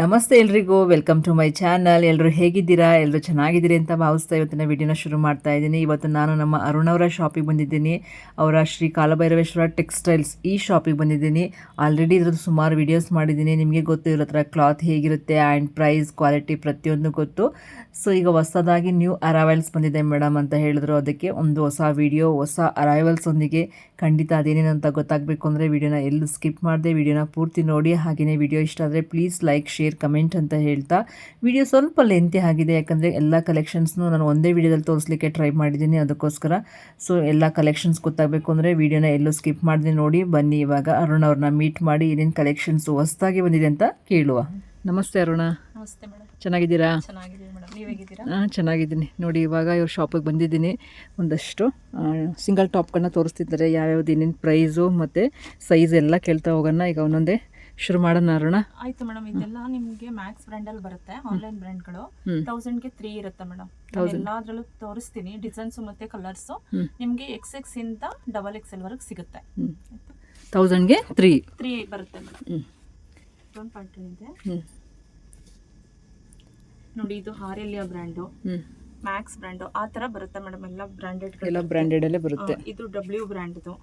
ನಮಸ್ತೆ ಎಲ್ರಿಗೂ, welcome to my channel. ಎಲ್ಲರೂ ಹೇಗಿದ್ದೀರಾ? ಎಲ್ಲರೂ ಚೆನ್ನಾಗಿದ್ದೀರಿ ಅಂತ ಭಾವಿಸ್ತಾ ಇವತ್ತಿನ ವಿಡಿಯೋನ ಶುರು ಮಾಡ್ತಾ ಇದ್ದೀನಿ. ಇವತ್ತು ನಾನು ನಮ್ಮ ಅರುಣ್ ಅವರ ಶಾಪಿಗೆ ಬಂದಿದ್ದೀನಿ. ಅವರ ಶ್ರೀ ಕಾಲಭೈರವೇಶ್ವರ ಟೆಕ್ಸ್ಟೈಲ್ಸ್ ಈ ಶಾಪಿಗೆ ಬಂದಿದ್ದೀನಿ. ಆಲ್ರೆಡಿ ಇದ್ರದ್ದು ಸುಮಾರು ವಿಡಿಯೋಸ್ ಮಾಡಿದ್ದೀನಿ. ನಿಮಗೆ ಗೊತ್ತು ಇರೋ ಥರ ಕ್ಲಾತ್ ಹೇಗಿರುತ್ತೆ ಆ್ಯಂಡ್ ಪ್ರೈಸ್, ಕ್ವಾಲಿಟಿ ಪ್ರತಿಯೊಂದು ಗೊತ್ತು. ಸೊ ಈಗ ಹೊಸದಾಗಿ ನ್ಯೂ ಅರೈವಲ್ಸ್ ಬಂದಿದೆ ಮೇಡಮ್ ಅಂತ ಹೇಳಿದ್ರು. ಅದಕ್ಕೆ ಒಂದು ಹೊಸ ವಿಡಿಯೋ, ಹೊಸ ಅರೈವಲ್ಸ್ ಒಂದಿಗೆ ಖಂಡಿತ ಅದೇನೇನಂತ ಗೊತ್ತಾಗಬೇಕು ಅಂದರೆ ವಿಡಿಯೋನ ಎಲ್ಲೂ ಸ್ಕಿಪ್ ಮಾಡದೆ ವಿಡಿಯೋನ ಪೂರ್ತಿ ನೋಡಿ. ಹಾಗೆಯೇ ವಿಡಿಯೋ ಇಷ್ಟ ಆದರೆ ಪ್ಲೀಸ್ ಲೈಕ್, ಶೇರ್, ಕಮೆಂಟ್ ಅಂತ ಹೇಳ್ತಾ, ವಿಡಿಯೋ ಸ್ವಲ್ಪ ಲೆಂತಿ ಆಗಿದೆ ಯಾಕಂದರೆ ಎಲ್ಲ ಕಲೆಕ್ಷನ್ಸ್ನು ನಾನು ಒಂದೇ ವಿಡಿಯೋದಲ್ಲಿ ತೋರಿಸಲಿಕ್ಕೆ ಟ್ರೈ ಮಾಡಿದ್ದೀನಿ, ಅದಕ್ಕೋಸ್ಕರ. ಸೊ ಎಲ್ಲ ಕಲೆಕ್ಷನ್ಸ್ ಗೊತ್ತಾಗಬೇಕು ಅಂದರೆ ವಿಡಿಯೋನ ಎಲ್ಲೂ ಸ್ಕಿಪ್ ಮಾಡದೆ ನೋಡಿ. ಬನ್ನಿ ಇವಾಗ ಅರುಣ್ ಅವ್ರನ್ನ ಮೀಟ್ ಮಾಡಿ ಏನೇನು ಕಲೆಕ್ಷನ್ಸು ಹೊಸದಾಗಿ ಬಂದಿದೆ ಅಂತ ಕೇಳುವ. ನಮಸ್ತೆ ಅರುಣ. ನಮಸ್ತೆ ಮೇಡಮ್. ಚೆನ್ನಾಗಿದ್ದೀರಾ? ಚೆನ್ನಾಗಿದ್ದೀನಿ ಮೇಡಮ್, ನೀವು ಹೇಗಿದ್ದೀರಾ? ಚೆನ್ನಾಗಿದ್ದೀನಿ ನೋಡಿ. ಇವಾಗ ಇವ್ರ ಶಾಪಿಗೆ ಬಂದಿದ್ದೀನಿ. ಒಂದಷ್ಟು ಸಿಂಗಲ್ ಟಾಪ್ಗಳನ್ನ ತೋರಿಸ್ತಿದ್ದಾರೆ. ಯಾವ್ಯಾವ್ದು ಏನೇನು ಪ್ರೈಸು ಮತ್ತು ಸೈಜ್ ಎಲ್ಲ ಕೇಳ್ತಾ ಹೋಗೋಣ. ಈಗ ಒಂದೊಂದೇ ಶುರು ಮಾಡೋಣ ಅರುಣ. ಆಯ್ತು ಮೇಡಮ್. ಇದೆಲ್ಲ ನಿಮಗೆ ಮ್ಯಾಕ್ಸ್ ಬ್ರ್ಯಾಂಡಲ್ಲಿ ಬರುತ್ತೆ, ಆನ್ಲೈನ್ ಬ್ರ್ಯಾಂಡ್ಗಳು. 1000ಗೆ 3 ಇರುತ್ತೆ ಮೇಡಮ್. ಎಲ್ಲಾದ್ರಲ್ಲೂ ತೋರಿಸ್ತೀನಿ ಡಿಸೈನ್ಸು ಮತ್ತು ಕಲರ್ಸು. ನಿಮಗೆ XX ಇಂದ XXL ವರೆಗೆ ಸಿಗುತ್ತೆ. 1000ಗೆ 3 ಬರುತ್ತೆ ಮೇಡಮ್. ಒಂದು ಪ್ಯಾಟರ್ನ್ ಇದೆ ನೋಡಿ, ಇದು ಹಾರೆಲಿಯಾ ಬ್ರ್ಯಾಂಡು, ಮ್ಯಾಕ್ಸ್ ಬ್ರ್ಯಾಂಡು, ಆ ಥರ ಬರುತ್ತೆ ಮೇಡಮ್. ಎಲ್ಲ ಬ್ರ್ಯಾಂಡೆಡಲ್ಲೇ ಬರುತ್ತೆ. ಇದು W ಬ್ರ್ಯಾಂಡ್ದು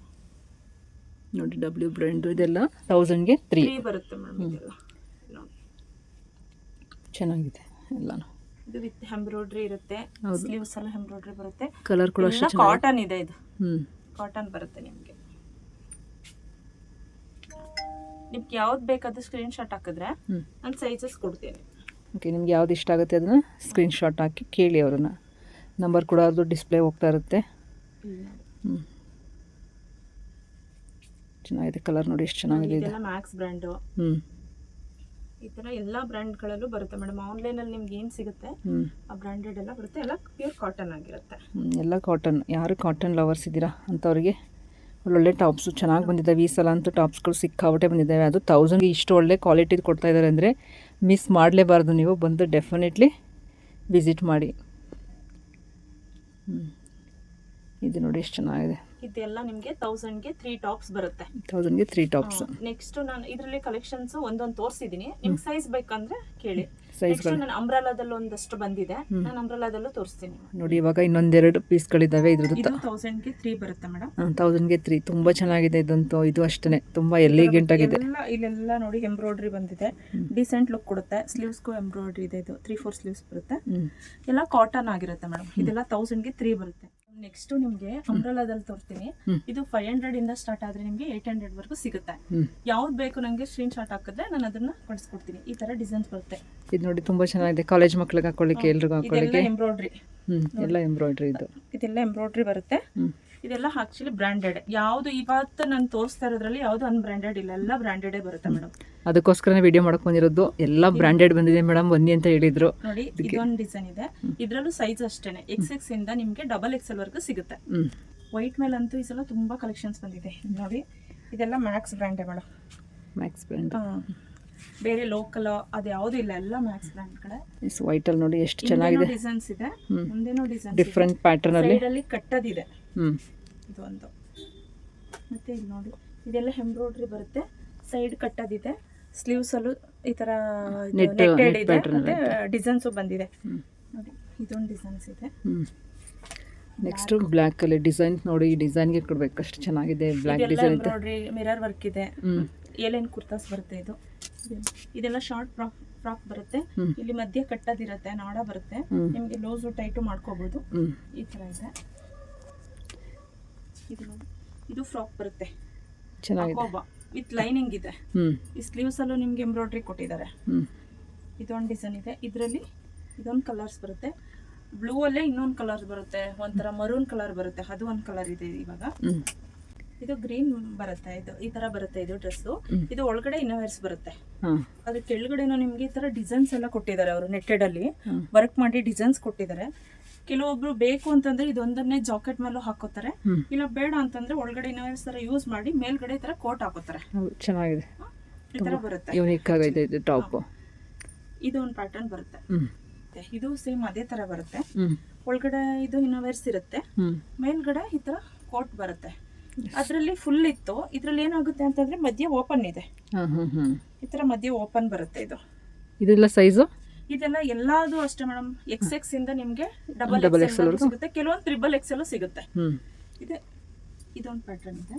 ನೋಡಿ, W ಬ್ರ್ಯಾಂಡು. ಇದೆಲ್ಲ 1000ಗೆ 3 ಬರುತ್ತೆ ಮೇಡಮ್. ಇದೆಲ್ಲ ಚೆನ್ನಾಗಿದೆ ಎಲ್ಲಾನು. ಇದು ವಿತ್ ಎಂಬ್ರಾಯ್ಡ್ರಿ ಇರುತ್ತೆ, ಸ್ಲೀವ್ಸ್ ಎಲ್ಲ ಎಂಬ್ರಾಯ್ಡ್ರಿ ಬರುತ್ತೆ. ಕಲರ್ ಕೂಡ ಕಾಟನ್ ಇದೆ. ಇದು ಕಾಟನ್ ಬರುತ್ತೆ. ನಿಮಗೆ ಯಾವ್ದು ಬೇಕಾದ್ರೂ ಸ್ಕ್ರೀನ್ ಶಾಟ್ ಹಾಕಿದ್ರೆ ನಾನು ಸೈಜಸ್ ಕೊಡ್ತೀನಿ. ಓಕೆ, ನಿಮ್ಗೆ ಯಾವ್ದು ಇಷ್ಟ ಆಗುತ್ತೆ ಅದನ್ನ ಸ್ಕ್ರೀನ್ ಶಾಟ್ ಹಾಕಿ ಕೇಳಿ ಅವ್ರನ್ನ. ನಂಬರ್ ಕೂಡ ಅದು ಡಿಸ್ಪ್ಲೇ ಹೋಗ್ತಾ ಇರುತ್ತೆ. ಚೆನ್ನಾಗಿದೆ ಕಲರ್ ನೋಡಿ, ಎಷ್ಟು ಚೆನ್ನಾಗಿದೆ. ಇದೆಲ್ಲ ಮ್ಯಾಕ್ಸ್ ಬ್ರ್ಯಾಂಡು. ಈ ಥರ ಎಲ್ಲ ಬ್ರ್ಯಾಂಡ್ಗಳಲ್ಲೂ ಬರುತ್ತೆ ಮೇಡಮ್. ಆನ್ಲೈನಲ್ಲಿ ನಿಮ್ಗೆ ಏನು ಸಿಗುತ್ತೆ ಆ ಬ್ರ್ಯಾಂಡೆಡ್ ಎಲ್ಲ ಬರುತ್ತೆ. ಎಲ್ಲ ಪ್ಯೂರ್ ಕಾಟನ್ ಆಗಿರುತ್ತೆ. ಎಲ್ಲ ಕಾಟನ್. ಯಾರು ಕಾಟನ್ ಲವರ್ಸ್ ಇದ್ದೀರಾ ಅಂಥವ್ರಿಗೆ ಒಳ್ಳೊಳ್ಳೆ ಟಾಪ್ಸು ಚೆನ್ನಾಗಿ ಬಂದಿದ್ದಾವೆ. ಈ ಸಲ ಅಂತೂ ಟಾಪ್ಸ್ಗಳು ಸಿಕ್ಕಾಬಟ್ಟೆ ಬಂದಿದ್ದಾವೆ. ಅದು 1000ಗೆ ಇಷ್ಟು ಒಳ್ಳೆ ಕ್ವಾಲಿಟಿದು ಕೊಡ್ತಾ ಇದ್ದಾರೆ ಅಂದರೆ ಮಿಸ್ ಮಾಡಲೇಬಾರ್ದು. ನೀವು ಬಂದು ಡೆಫಿನೆಟ್ಲಿ ವಿಸಿಟ್ ಮಾಡಿ. ಇದು ನೋಡಿ ಎಷ್ಟು ಚೆನ್ನಾಗಿದೆ. ಇದೆಲ್ಲ ನಿಮಗೆ 1000ಗೆ 3 ಟಾಪ್ಸ್ ಬರುತ್ತೆ. 1000ಗೆ 3 ಟಾಪ್ಸ್. ನೆಕ್ಸ್ಟ್ ನಾನು ಇದರಲ್ಲಿ ಕಲೆಕ್ಷನ್ಸ್ ಒಂದೊಂದು ತೋರಿಸಿದ್ದೀನಿ. ನಿಮ್ಗೆ ಸೈಜ್ ಬೇಕಂದ್ರೆ ಕೇಳಿ. ನೆಕ್ಸ್ಟ್ ನಾನು ಅಂಬ್ರೆಲಾದಲ್ಲಿ ಒಂದಷ್ಟು ಬಂದಿದೆ, ನಾನು ಅಂಬ್ರೆಲಾದಲ್ಲೂ ತೋರಿಸ್ತೀನಿ ನೋಡಿ. ಇವಾಗ ಇನ್ನೊಂದೆರಡು ಪೀಸ್ಗಳಿದ್ದಾವೆ. ಇದ್ರದ್ದು 1000ಗೆ 3 ಬರುತ್ತೆ ಮೇಡಮ್. 1000ಗೆ 3 ತುಂಬ ಚೆನ್ನಾಗಿದೆ. ಇದಂತೂ ಇದು ಅಷ್ಟೇ ತುಂಬ ಎಲಿಗೆಂಟ್ ಆಗಿದೆ. ಇಲ್ಲೆಲ್ಲ ನೋಡಿ ಎಂಬ್ರಾಯ್ಡ್ರಿ ಬಂದಿದೆ, ಡಿಸೆಂಟ್ ಲುಕ್ ಕೊಡುತ್ತೆ. ಸ್ಲೀವ್ಸ್ಗೂ ಎಂಬ್ರಾಯ್ಡ್ರಿ ಇದೆ. ಇದು 3-4 ಸ್ಲೀವ್ಸ್ ಬರುತ್ತೆ. ಎಲ್ಲ ಕಾಟನ್ ಆಗಿರುತ್ತೆ ಮೇಡಮ್. ಇದೆಲ್ಲ 1000ಗೆ 3 ಬರುತ್ತೆ. ನೆಕ್ಸ್ಟ್ ನಿಮ್ಗೆ ಅಂಬ್ರೆಲಾದಲ್ಲಿ ತೋರಿಸ್ತೀನಿ. ಇದು 500 ಇಂದ ಸ್ಟಾರ್ಟ್ ಆದ್ರೆ ನಿಮ್ಗೆ 800 ವರೆಗೂ ಸಿಗುತ್ತೆ. ಯಾವ್ದು ಬೇಕು ನಂಗೆ ಸ್ಕ್ರೀನ್ ಶಾಟ್ ಹಾಕಿದ್ರೆ ನಾನು ಅದನ್ನ ಕಳಿಸ್ಕೊಡ್ತೀನಿ. ಈ ತರ ಡಿಸೈನ್ಸ್ ಬರುತ್ತೆ. ಇದು ನೋಡಿ ತುಂಬಾ ಚೆನ್ನಾಗಿದೆ. ಕಾಲೇಜ್ ಮಕ್ಕಳಿಗೆ ಹಾಕೊಳ್ಳಿಕ್ಕೆ, ಎಲ್ರಿಗೂ ಹಾಕೊಳ್ಳಿಕ್ಕೆ. ಎಂಬ್ರಾಯ್ಡ್ರಿ ಎಲ್ಲ ಎಂಬ್ರಾಯ್ಡ್ರಿ. ಇದೆಲ್ಲ ಎಂಬ್ರಾಯ್ಡ್ರಿ ಬರುತ್ತೆ. ಇದೆಲ್ಲ ಆಕ್ಚುಲಿ ಬ್ರಾಂಡೆಡ್. ಯಾವ್ದು ಇವತ್ತು ನಾನು ತೋರಿಸ್ತಾ ಇರೋದ್ರಲ್ಲಿ ಯಾವ್ದು ಅನ್ಬ್ರಾಂಡೆಡ್ ಇಲ್ಲ, ಎಲ್ಲ ಬ್ರಾಂಡೆಡೇ ಬರುತ್ತೆ ಮೇಡಮ್. ಅದಕ್ಕೋಸ್ಕರನೇ ವಿಡಿಯೋ ಮಾಡಕ್ ಬಂದಿರೋದು. ಎಲ್ಲ ಬ್ರಾಂಡೆಡ್ ಬಂದಿದೆ ಮೇಡಮ್, ಬನ್ನಿ ಅಂತ ಹೇಳಿದ್ರು. ನೋಡಿ, ಇದೊಂದು ಡಿಸೈನ್ ಇದೆ. ಇದ್ರಲ್ಲೂ ಸೈಜ್ ಅಷ್ಟೇನೆ, XX ಇಂದ ನಿಮ್ಗೆ XXL ವರೆಗೂ ಸಿಗುತ್ತೆ. ವೈಟ್ ಮೇಲೆ ಅಂತೂ ಈ ಸಲ ತುಂಬಾ ಕಲೆಕ್ಷನ್ಸ್ ಬಂದಿದೆ ನೋಡಿ. ಇದೆಲ್ಲ Max brand madam. Max brand, ಬೇರೆ ಲೋಕಲ್ ಅದು ಯಾವುದು ಇಲ್ಲ, ಎಲ್ಲ ಮ್ಯಾಕ್ಸ್ ಬ್ರ್ಯಾಂಡ್ ಕಡೆ. ವೈಟ್ ಅಲ್ಲಿ ನೋಡಿ ಎಷ್ಟು ಚೆನ್ನಾಗಿದೆ. ಡಿಸೈನ್ಸ್ ಇದೆ, ಮುಂದೇನೋ ಡಿಸೈನ್ ಡಿಫರೆಂಟ್ ಪ್ಯಾಟರ್ನ್ ಅಲ್ಲಿ ಕಟ್ಟದಿದೆ. ಇದು ಒಂದು. ಮತ್ತೆ ಇಲ್ಲಿ ನೋಡಿ, ಇದೆಲ್ಲ ಎಂಬ್ರಾಯ್ಡ್ರಿ ಬರುತ್ತೆ, ಸೈಡ್ ಕಟ್ಟದಿದೆ. ಸ್ಲೀವ್ಸ್ ಅಲ್ಲೂ ಈ ತರ ನೆಟ್ಟೆಡ್ ಇದೆ, ಮತ್ತೆ ಡಿಸೈನ್ಸ್ ಬಂದಿದೆ ನೋಡಿ. ಇದೊಂದು ಡಿಸೈನ್ಸ್ ಇದೆ. ನೆಕ್ಸ್ಟ್ ಬ್ಲ್ಯಾಕ್ ಅಲ್ಲಿ ಡಿಸೈನ್ ನೋಡಿ. ಈ ಡಿಸೈನ್ ಗೆ ಕೊಡ್ಬೇಕು, ಅಷ್ಟು ಚೆನ್ನಾಗಿದೆ. ಬ್ಲ್ಯಾಕ್ ಡಿಸೈನ್ ಇದೆ, ಎಂಬ್ರಾಯ್ಡ್ರಿ, ಮಿರರ್ ವರ್ಕ್ ಇದೆ. ಏಲೇನ್ ಕುರ್ತಾಸ್ ಬರುತ್ತೆ. ಇದೆಲ್ಲ ಶಾರ್ಟ್ ಫ್ರಾಕ್ ಬರುತ್ತೆ. ಇಲ್ಲಿ ಮಧ್ಯ ಕಟ್ಟದಿರುತ್ತೆ, ನಾಡ ಬರುತ್ತೆ. ನಿಮ್ಗೆ ಲೂಸು ಟೈಟು ಮಾಡ್ಕೋಬಹುದು. ಈ ತರ ಇದೆ. ಇದು ಫ್ರಾಕ್ ಬರುತ್ತೆ, ಚೆನ್ನಾಗಿದೆ, ವಿತ್ ಲೈನಿಂಗ್ ಇದೆ. ಈ ಸ್ಲೀವ್ಸ್ ಅಲ್ಲೂ ನಿಮ್ಗೆ ಎಂಬ್ರಾಯ್ಡ್ರಿ ಕೊಟ್ಟಿದ್ದಾರೆ. ಇದೊಂದು ಡಿಸೈನ್ ಇದೆ. ಇದರಲ್ಲಿ ಇದೊಂದು ಕಲರ್ಸ್ ಬರುತ್ತೆ. ಬ್ಲೂ ಅಲ್ಲೇ ಇನ್ನೊಂದು ಕಲರ್ ಬರುತ್ತೆ, ಒಂಥರ ಮರೂನ್ ಕಲರ್ ಬರುತ್ತೆ. ಅದು ಒಂದು ಕಲರ್ ಇದೆ ಇವಾಗ. ಇದು ಗ್ರೀನ್ ಬರುತ್ತೆ. ಇದು ಈ ತರ ಬರುತ್ತೆ. ಇದು ಡ್ರೆಸ್ ಇದು ಒಳಗಡೆ ಇನ್ನೋವೇರ್ಸ್ ಬರುತ್ತೆ. ಅದ್ರ ಕೆಳಗಡೆನೂ ನಿಮ್ಗೆ ಈ ತರ ಡಿಸೈನ್ಸ್ ಎಲ್ಲ ಕೊಟ್ಟಿದ್ದಾರೆ. ಅವರು ನೆಟ್ಟೆಡ್ ಅಲ್ಲಿ ವರ್ಕ್ ಮಾಡಿ ಡಿಸೈನ್ಸ್ ಕೊಟ್ಟಿದ್ದಾರೆ. ಕೆಲವೊಬ್ರು ಬೇಕು ಅಂತಂದ್ರೆ ಇದೊಂದನ್ನೇ ಜಾಕೆಟ್ ಮೇಲೂ ಹಾಕೋತಾರೆ, ಇಲ್ಲ ಬೇಡ ಅಂತಂದ್ರೆ ಒಳಗಡೆ ಇನ್ನೋವೇರ್ಸ್ ತರ ಯೂಸ್ ಮಾಡಿ ಮೇಲ್ಗಡೆ ಈ ತರ ಕೋಟ್ ಹಾಕೋತಾರೆ. ಚೆನ್ನಾಗಿದೆ, ಈ ತರ ಬರುತ್ತೆ. ಯೂನಿಕ್ ಆಗಿದೆ ಇದು ಟಾಪ್. ಇದು ಒಂದು ಪ್ಯಾಟರ್ನ್ ಬರುತ್ತೆ. ಇದು ಸೇಮ್ ಅದೇ ತರ ಬರುತ್ತೆ. ಒಳಗಡೆ ಇದು ಇನ್ನೋವೇರ್ಸ್ ಇರುತ್ತೆ, ಮೇಲ್ಗಡೆ ಈ ತರ ಕೋಟ್ ಬರುತ್ತೆ. ಅದರಲ್ಲಿ ಫುಲ್ ಇತ್ತು. ಇದ್ರಲ್ಲಿ ಏನಾಗುತ್ತೆ ಅಂತಂದ್ರೆ ಮಧ್ಯ ಓಪನ್ ಇದೆ. ಈ ತರ ಮಧ್ಯ ಓಪನ್ ಬರುತ್ತೆ. ಇದು ಇದೆಲ್ಲ ಸೈಜು ಇದೆಲ್ಲ ಎಲ್ಲಾದು ಅಷ್ಟೇ ಮೇಡಮ್. XX ಇಂದ ನಿಮ್ಗೆ ಡಬಲ್ XL ಸಿಗುತ್ತೆ, ಕೆಲವೊಂದು XXL ಸಿಗುತ್ತೆ. ಇದೆ ಇದೊಂದು ಪ್ಯಾಟರ್ನ್ ಇದೆ.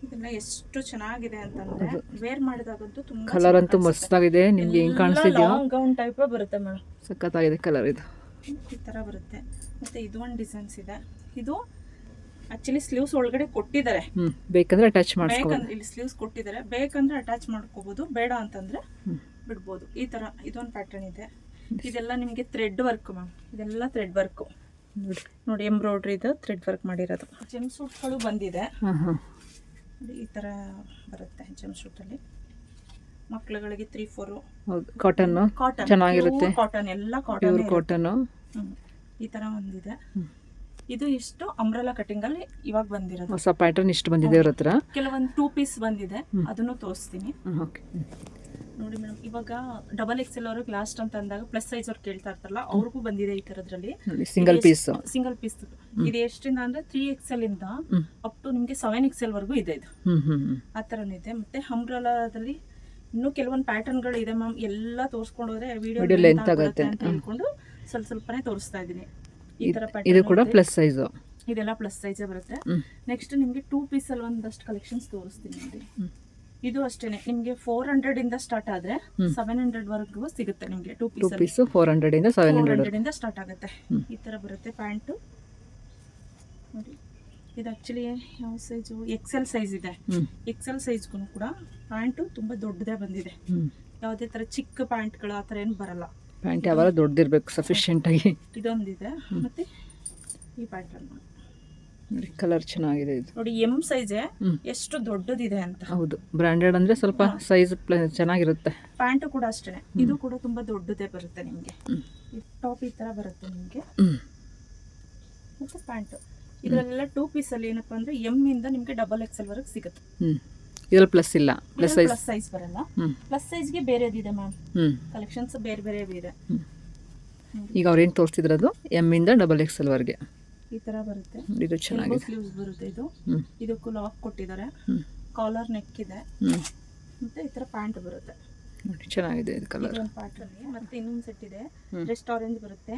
ಇದೆಲ್ಲ ಎಷ್ಟು ಚೆನ್ನಾಗಿದೆ ಅಂತಂದ್ರೆ ವೇರ್ ಮಾಡಿದಾಗಂತೂ ತುಂಬಾ ಕಲರ್ ಅಂತೂ ಮಸ್ತಾಗಿದೆ. ನಿಮ್ಗೆ ಹೆಂಗ್ ಕಾಣಿಸ್ತಿದ್ಯೋ ಲಾಂಗ್ ಗೌನ್ ಟೈಪ್ ಬರುತ್ತೆ ಮೇಡಮ್. ಸಖತ್ತಾಗಿದೆ ಕಲರ್ ಇದು. ಈ ತರ ಬರುತ್ತೆ. ಮತ್ತೆ ಇದು ಒಂದು ಡಿಸೈನ್ಸ್ ಇದೆ. ಇದು ಆಕ್ಚುಲಿ ಸ್ಲೀವ್ಸ್ ಒಳಗಡೆ ಕೊಟ್ಟಿದ್ದಾರೆ, ಬೇಕಂದ್ರೆ ಅಟ್ಯಾಚ್ ಮಾಡ್ಸ್ಕೊಬೋದು. ಬೇಕಂದ್ರೆ ಇಲ್ಲಿ ಸ್ಲೀವ್ಸ್ ಕೊಟ್ಟಿದ್ದಾರೆ, ಬೇಕಂದ್ರೆ ಅಟ್ಯಾಚ್ ಮಾಡ್ಕೋಬಹುದು, ಬೇಡ ಅಂತಂದ್ರೆ ಬಿಡ್ಬೋದು. ಈ ತರ ಇದೊಂದು ಪ್ಯಾಟರ್ನ್ ಇದೆ. ಇದೆಲ್ಲ ನಿಮಗೆ ಥ್ರೆಡ್ ವರ್ಕ್ ಮ್ಯಾಮ್. ಇದೆಲ್ಲ ಥ್ರೆಡ್ ವರ್ಕ್ ನೋಡಿ, ಎಂಬ್ರಾಯ್ಡ್ರಿ ಇದು ಥ್ರೆಡ್ ವರ್ಕ್ ಮಾಡಿರೋದು. ಜೆಮ್ ಸೂಟ್ಗಳು ಬಂದಿದೆ. ಈ ತರ ಬರುತ್ತೆ ಜೆಮ್ ಸೂಟ್ ಅಲ್ಲಿ. ಮಕ್ಕಳುಗಳಿಗೆ 3-4 ಕಾಟನ್ ಚೆನ್ನಾಗಿರುತ್ತೆ. ಕಾಟನ್ ಎಲ್ಲ ಕಾಟನ್ ಕಾಟನ್. ಈ ತರ ಒಂದಿದೆ. ಇದು ಇಷ್ಟು ಅಂಬ್ರೆಲಾ ಕಟಿಂಗ್ ಅಲ್ಲಿ ಇವಾಗ ಬಂದಿರೋದು. ಹೊಸ ಪ್ಯಾಟರ್ನ್ ಇಷ್ಟು ಬಂದಿದೆ ಅವ್ರ ಹತ್ರ. ಕೆಲವೊಂದು 2 ಪೀಸ್ ಬಂದಿದೆ, ಅದನ್ನು ತೋರಿಸ್ತೀನಿ ನೋಡಿ ಮೇಡಮ್. ಇವಾಗ XXL ಅವ್ರಿಗೆ ಲಾಸ್ಟ್ ಅಂತ ಅಂದಾಗ ಪ್ಲಸ್ ಸೈಜ್ ಅವ್ರು ಕೇಳ್ತಾ ಇರ್ತಾರಲ್ಲ, ಅವ್ರಿಗೂ ಬಂದಿದೆ ಈ ತರದ್ರಲ್ಲಿ ಸಿಂಗಲ್ ಪೀಸ್. ಇದು ಎಷ್ಟಿಂದ ಅಂದ್ರೆ 3XL ಇಂದ ಅಪ್ ಟು ನಿಮ್ಗೆ 7XL ವರೆಗೂ ಇದೆ. ಇದು ಆ ತರನೂ ಇದೆ. ಮತ್ತೆ ಅಂಬ್ರೆಲಾದಲ್ಲಿ ಇನ್ನೂ ಕೆಲವೊಂದು ಪ್ಯಾಟರ್ನ್ ಗಳು ಇದೆ ಮ್ಯಾಮ್. ಎಲ್ಲ ತೋರಿಸ್ಕೊಂಡು ಹೋದ್ರೆ ವಿಡಿಯೋ ಲೆಂತ್ ಆಗುತ್ತೆ ಅಂತ ಹೇಳ್ಕೊಂಡು ಸ್ವಲ್ಪನೇ ತೋರಿಸ್ತಾ ಇದೀನಿ. ಈ ತರ ಪ್ಯಾಟರ್ನ್ ಇದು ಕೂಡ ಪ್ಲಸ್ ಸೈಜ್. ಇದೆಲ್ಲ ಪ್ಲಸ್ ಸೈಜ್ ಬರುತ್ತೆ. ನೆಕ್ಸ್ಟ್ ನಿಮ್ಗೆ 2 ಪೀಸ್ ಅಲ್ಲಿ ಒಂದಷ್ಟು ಕಲೆಕ್ಷನ್ಸ್ ತೋರಿಸ್ತೀನಿ ನೋಡಿ. ಇದು ಅಷ್ಟೇನೆ, ನಿಮ್ಗೆ 400 ಇಂದ ಸ್ಟಾರ್ಟ್ ಆದ್ರೆ 700 ವರೆಗೂ ಸಿಗುತ್ತೆ ನಿಮ್ಗೆ. 2 ಪೀಸ್ 400 ಇಂದ 700 ಇಂದ ಸ್ಟಾರ್ಟ್ ಆಗುತ್ತೆ. ಈ ತರ ಬರುತ್ತೆ ಪ್ಯಾಂಟ್ ನೋಡಿ. ಇದು ಆಕ್ಚುಲಿ ಯಾವ ಸೈಜು XL ಸೈಜ್ ಇದೆ. XL ಸೈಜ್ಗೂ ಕೂಡ ಪ್ಯಾಂಟು ತುಂಬಾ ದೊಡ್ಡದೇ ಬಂದಿದೆ. ಯಾವುದೇ ತರ ಚಿಕ್ಕ ಪ್ಯಾಂಟ್ಗಳು ಆ ತರ ಏನು ಬರಲ್ಲ. ಪ್ಯಾಂಟ್ ಯಾವಾಗ ದೊಡ್ಡದಿರ್ಬೇಕು ಸಫಿಶಿಯೆಂಟ್ ಆಗಿ. ಇದೊಂದಿದೆ. ಮತ್ತೆ ಈ ಪ್ಯಾಟರ್ನ್ ನೋಡಿ, ಕಲರ್ ಚೆನ್ನಾಗಿದೆ ಇದು ನೋಡಿ. M ಸೈಜ್ ಎಷ್ಟು ದೊಡ್ಡದಿದೆ ಅಂತ. ಹೌದು, ಬ್ರಾಂಡೆಡ್ ಅಂದ್ರೆ ಸ್ವಲ್ಪ ಸೈಜ್ ಚೆನ್ನಾಗಿರುತ್ತೆ. ಪ್ಯಾಂಟ್ ಕೂಡ ಅಷ್ಟೇ, ಇದು ಕೂಡ ತುಂಬಾ ದೊಡ್ಡದೇ ಬರುತ್ತೆ ನಿಮ್ಗೆ. ಟಾಪ್ ಈ ತರ ಬರುತ್ತೆ ನಿಮ್ಗೆ. ಮತ್ತೆ ಪ್ಯಾಂಟ್ ಇದರಲ್ಲೆಲ್ಲ 2 ಪೀಸ್ ಅಲ್ಲಿ ಏನಪ್ಪಾ ಅಂದ್ರೆ M ಇಂದ ನಿಮ್ಗೆ XXL ವರೆಗೂ ಸಿಗುತ್ತೆ. ಇದ್ರಲ್ಲಿ ಪ್ಲಸ್ ಇಲ್ಲ, ಪ್ಲಸ್ ಸೈಜ್ ಬರಲ್ಲ. ಪ್ಲಸ್ ಸೈಜ್ ಗೆ ಬೇರೆದಿದೆ ಮ್ಯಾಮ್. ಕಲೆಕ್ಷನ್ಸ್ ಬೇರೆ ಬೇರೆ ಇದೆ. ಈಗ ಅವ್ರೇನು ತೋರಿಸ್ತಿದ್ರು ಅದು M ಇಂದ XXL ವರೆಗೆ ಈ ತರ ಬರುತ್ತೆ. ಇದು ಚೆನ್ನಾಗಿದೆ. ಸ್ಲೀವ್ಸ್ ಬರುತ್ತೆ. ಇದು ಇದಕ್ಕೂ ಲಾಕ್ ಕೊಟ್ಟಿದ್ದಾರೆ, ಕಾಲರ್ ನೆಕ್ ಇದೆ. ಮತ್ತೆ ಈ ತರ ಪ್ಯಾಂಟ್ ಬರುತ್ತೆ. ಚೆನ್ನಾಗಿದೆ ಇದು ಕಲರ್. ಪ್ಯಾಟರ್ನ್ ಮತ್ತೆ ಇನ್ನೊಂದು ಸೆಟ್ ಇದೆ. ರೆಸ್ಟ್ ಆರೆಂಜ್ ಬರುತ್ತೆ.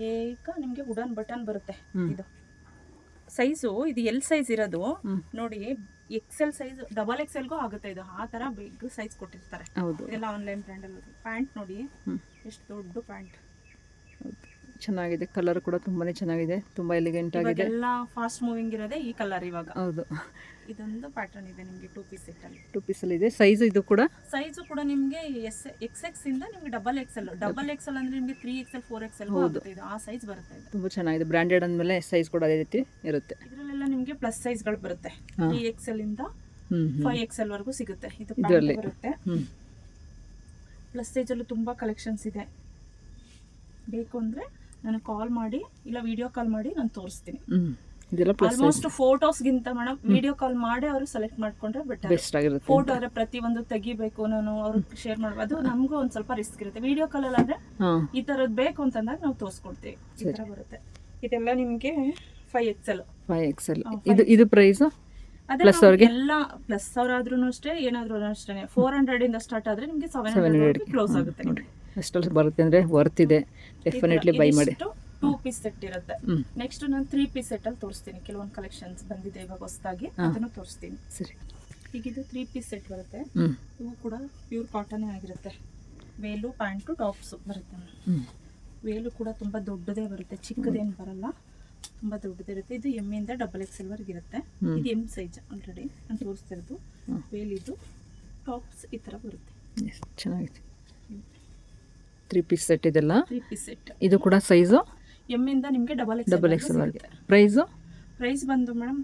ಏಕ ನಿಮ್ಗೆ ವುಡನ್ ಬಟನ್ ಬರುತ್ತೆ. ಇದು ಸೈಜು ಇದು L ಸೈಜ್ ಇರೋದು ನೋಡಿ. XL ಸೈಜ್ XXL ಗೂ ಆಗುತ್ತೆ ಇದು. ಆ ತರ ಬಿಗ್ ಸೈಜ್ ಕೊಟ್ಟಿರ್ತಾರೆ. ಇದೆಲ್ಲ ಆನ್ಲೈನ್ ಬ್ರ್ಯಾಂಡ್ ಅಲ್ಲಿ. ಪ್ಯಾಂಟ್ ನೋಡಿ ಎಷ್ಟು ದೊಡ್ಡ ಪ್ಯಾಂಟ್. ಚೆನ್ನಾಗಿದೆ. ಕಲರ್ ಕೂಡ ತುಂಬಾನೇ ಚೆನ್ನಾಗಿದೆ, ತುಂಬಾ ಎಲಿಗೆಂಟ್ ಆಗಿದೆ. ಎಲ್ಲ ಫಾಸ್ಟ್ ಮೂವಿಂಗ್ ಇರೋದೇ ಈ ಕಲರ್ ಇವಾಗ. ಹೌದು, ಇದೊಂದು ಪ್ಯಾಟರ್ನ್ ಇದೆ ನಿಮಗೆ 2 ಪೀಸ್ ಸೆಟ್ ಅಲ್ಲಿ. 2 ಪೀಸ್ ಅಲ್ಲಿ ಇದೆ. ಸೈಜ್ ಇದು ಕೂಡ ಸೈಜ್ ಕೂಡ ನಿಮಗೆ XX ಇಂದ ನಿಮಗೆ XXL ಅಂದ್ರೆ ನಿಮಗೆ 3XL 4XL ಆಗುತ್ತೆ. ಇದು ಆ ಸೈಜ್ ಬರುತ್ತೆ. ಇದು ತುಂಬಾ ಚೆನ್ನಾಗಿದೆ. ಬ್ರಾಂಡೆಡ್ ಅಂದಮೇಲೆ ಸೈಜ್ ಕೂಡ ಅದೇ ರೀತಿ ಇರುತ್ತೆ. ಇದರಲ್ಲೆಲ್ಲ ನಿಮಗೆ ಪ್ಲಸ್ ಸೈಜ್ ಗಳು ಬರುತ್ತೆ. 3XL ಇಂದ 5XL ವರೆಗೂ ಸಿಗುತ್ತೆ. ಇದು ಪ್ಯಾಂಟ್ ಬರುತ್ತೆ. ಪ್ಲಸ್ ಸೈಜ್ ಅಲ್ಲೂ ತುಂಬಾ ಕಲೆಕ್ಷನ್ಸ್ ಇದೆ. ಬೇಕು ಅಂದ್ರೆ ನಾನು ಕಾಲ್ ಮಾಡಿ ಇಲ್ಲ ವಿಡಿಯೋ ಕಾಲ್ ಮಾಡಿ ನಾನು ತೋರಿಸ್ತೀನಿ. ಆಲ್ಮೋಸ್ಟ್ ಫೋಟೋಸ್ ಗಿಂತ ಮೇಡಮ್ ವಿಡಿಯೋ ಕಾಲ್ ಮಾಡಿ ಅವರು ಸೆಲೆಕ್ಟ್ ಮಾಡ್ಕೊಂಡ್ರೆ ಬೆಸ್ಟ್ ಆಗಿರುತ್ತೆ. ಫೋಟೋ ಆದ್ರೆ ಪ್ರತಿಯೊಂದು ತೆಗಿಬೇಕು, ನಾನು ಅವ್ರಿಗೆ ಶೇರ್ ಮಾಡ್ಬೇಕು, ಅದು ನಮಗೂ ಒಂದ್ ಸ್ವಲ್ಪ ರಿಸ್ಕ್ ಇರುತ್ತೆ. ವಿಡಿಯೋ ಕಾಲ್ ಅಲ್ಲಿ ಆದ್ರೆ ಈ ತರದ್ ಬೇಕು ಅಂತಂದಾಗ ನಾವು ತೋರಿಸ್ಕೊಡ್ತೀವಿ. ಈ ತರ ಬರುತ್ತೆ. ಇದೆಲ್ಲ ನಿಮ್ಗೆ 5XL. ಇದು ಪ್ರೈಸ್ ಪ್ಲಸ್ ಅವ್ರಿಗೆ ಎಲ್ಲ ಪ್ಲಸ್ ಅವ್ರಾದ್ರೂ ಅಷ್ಟೇ, ಏನಾದ್ರೂ ಅಷ್ಟೇ. 400 ಇಂದ ಸ್ಟಾರ್ಟ್ ಆದ್ರೆ ನಿಮ್ಗೆ 700 ಕ್ಲೋಸ್ ಆಗುತ್ತೆ. ಅಷ್ಟಲ್ಲಿ ಬರುತ್ತೆ ಅಂದ್ರೆ ವರ್ತ್ ಇದೆ. ಡೆಫಿನೆಟ್ಲಿ ಬೈ ಮಾಡಿ. 2 ಪೀಸ್ ಸೆಟ್ ಇರುತ್ತೆ. ನೆಕ್ಸ್ಟ್ ನಾನು 3 ಪೀಸ್ ಸೆಟ್ ಅಲ್ಲಿ ತೋರಿಸ್ತೀನಿ. ಕೆಲವೊಂದು ಕಲೆಕ್ಷನ್ಸ್ ಬಂದಿದೆ ಇವಾಗ ಹೊಸದಾಗಿ, ಅದನ್ನು ತೋರಿಸ್ತೀನಿ. ಸರಿ, ಈಗ ಇದು 3 ಪೀಸ್ ಸೆಟ್ ಬರುತ್ತೆ. ಇವು ಕೂಡ ಪ್ಯೂರ್ ಕಾಟನ್ ಆಗಿರುತ್ತೆ. ವೇಲು ಪ್ಯಾಂಟು ಟಾಪ್ಸ್ ಬರುತ್ತೆ. ವೇಲು ಕೂಡ ತುಂಬಾ ದೊಡ್ಡದೇ ಬರುತ್ತೆ, ಚಿಕ್ಕದೇನು ಬರಲ್ಲ, ತುಂಬಾ ದೊಡ್ಡದಿರುತ್ತೆ. ಇದು M ಇಂದ XXL ವರೆಗೆ ಇರುತ್ತೆ. ಇದು M ಸೈಜ್ ಆಲ್ರೆಡಿ ನಾನು ತೋರಿಸ್ತಿರೋದು. ವೇಲಿದು ಟಾಪ್ಸ್ ಈ ತರ ಬರುತ್ತೆ. ಚೆನ್ನಾಗಿದೆ. 3 ಪೀಸ್ ಸೆಟ್ ಇದೆಲ್ಲ. 3 ಪೀಸ್ ಸೆಟ್. ಇದು ಕೂಡ ಸೈಜು M ಇಂದ ನಿಮಗೆ XXL ವರೆಗೆ. ಪ್ರೈಸ್ ಬಂದು ಮೇಡಮ್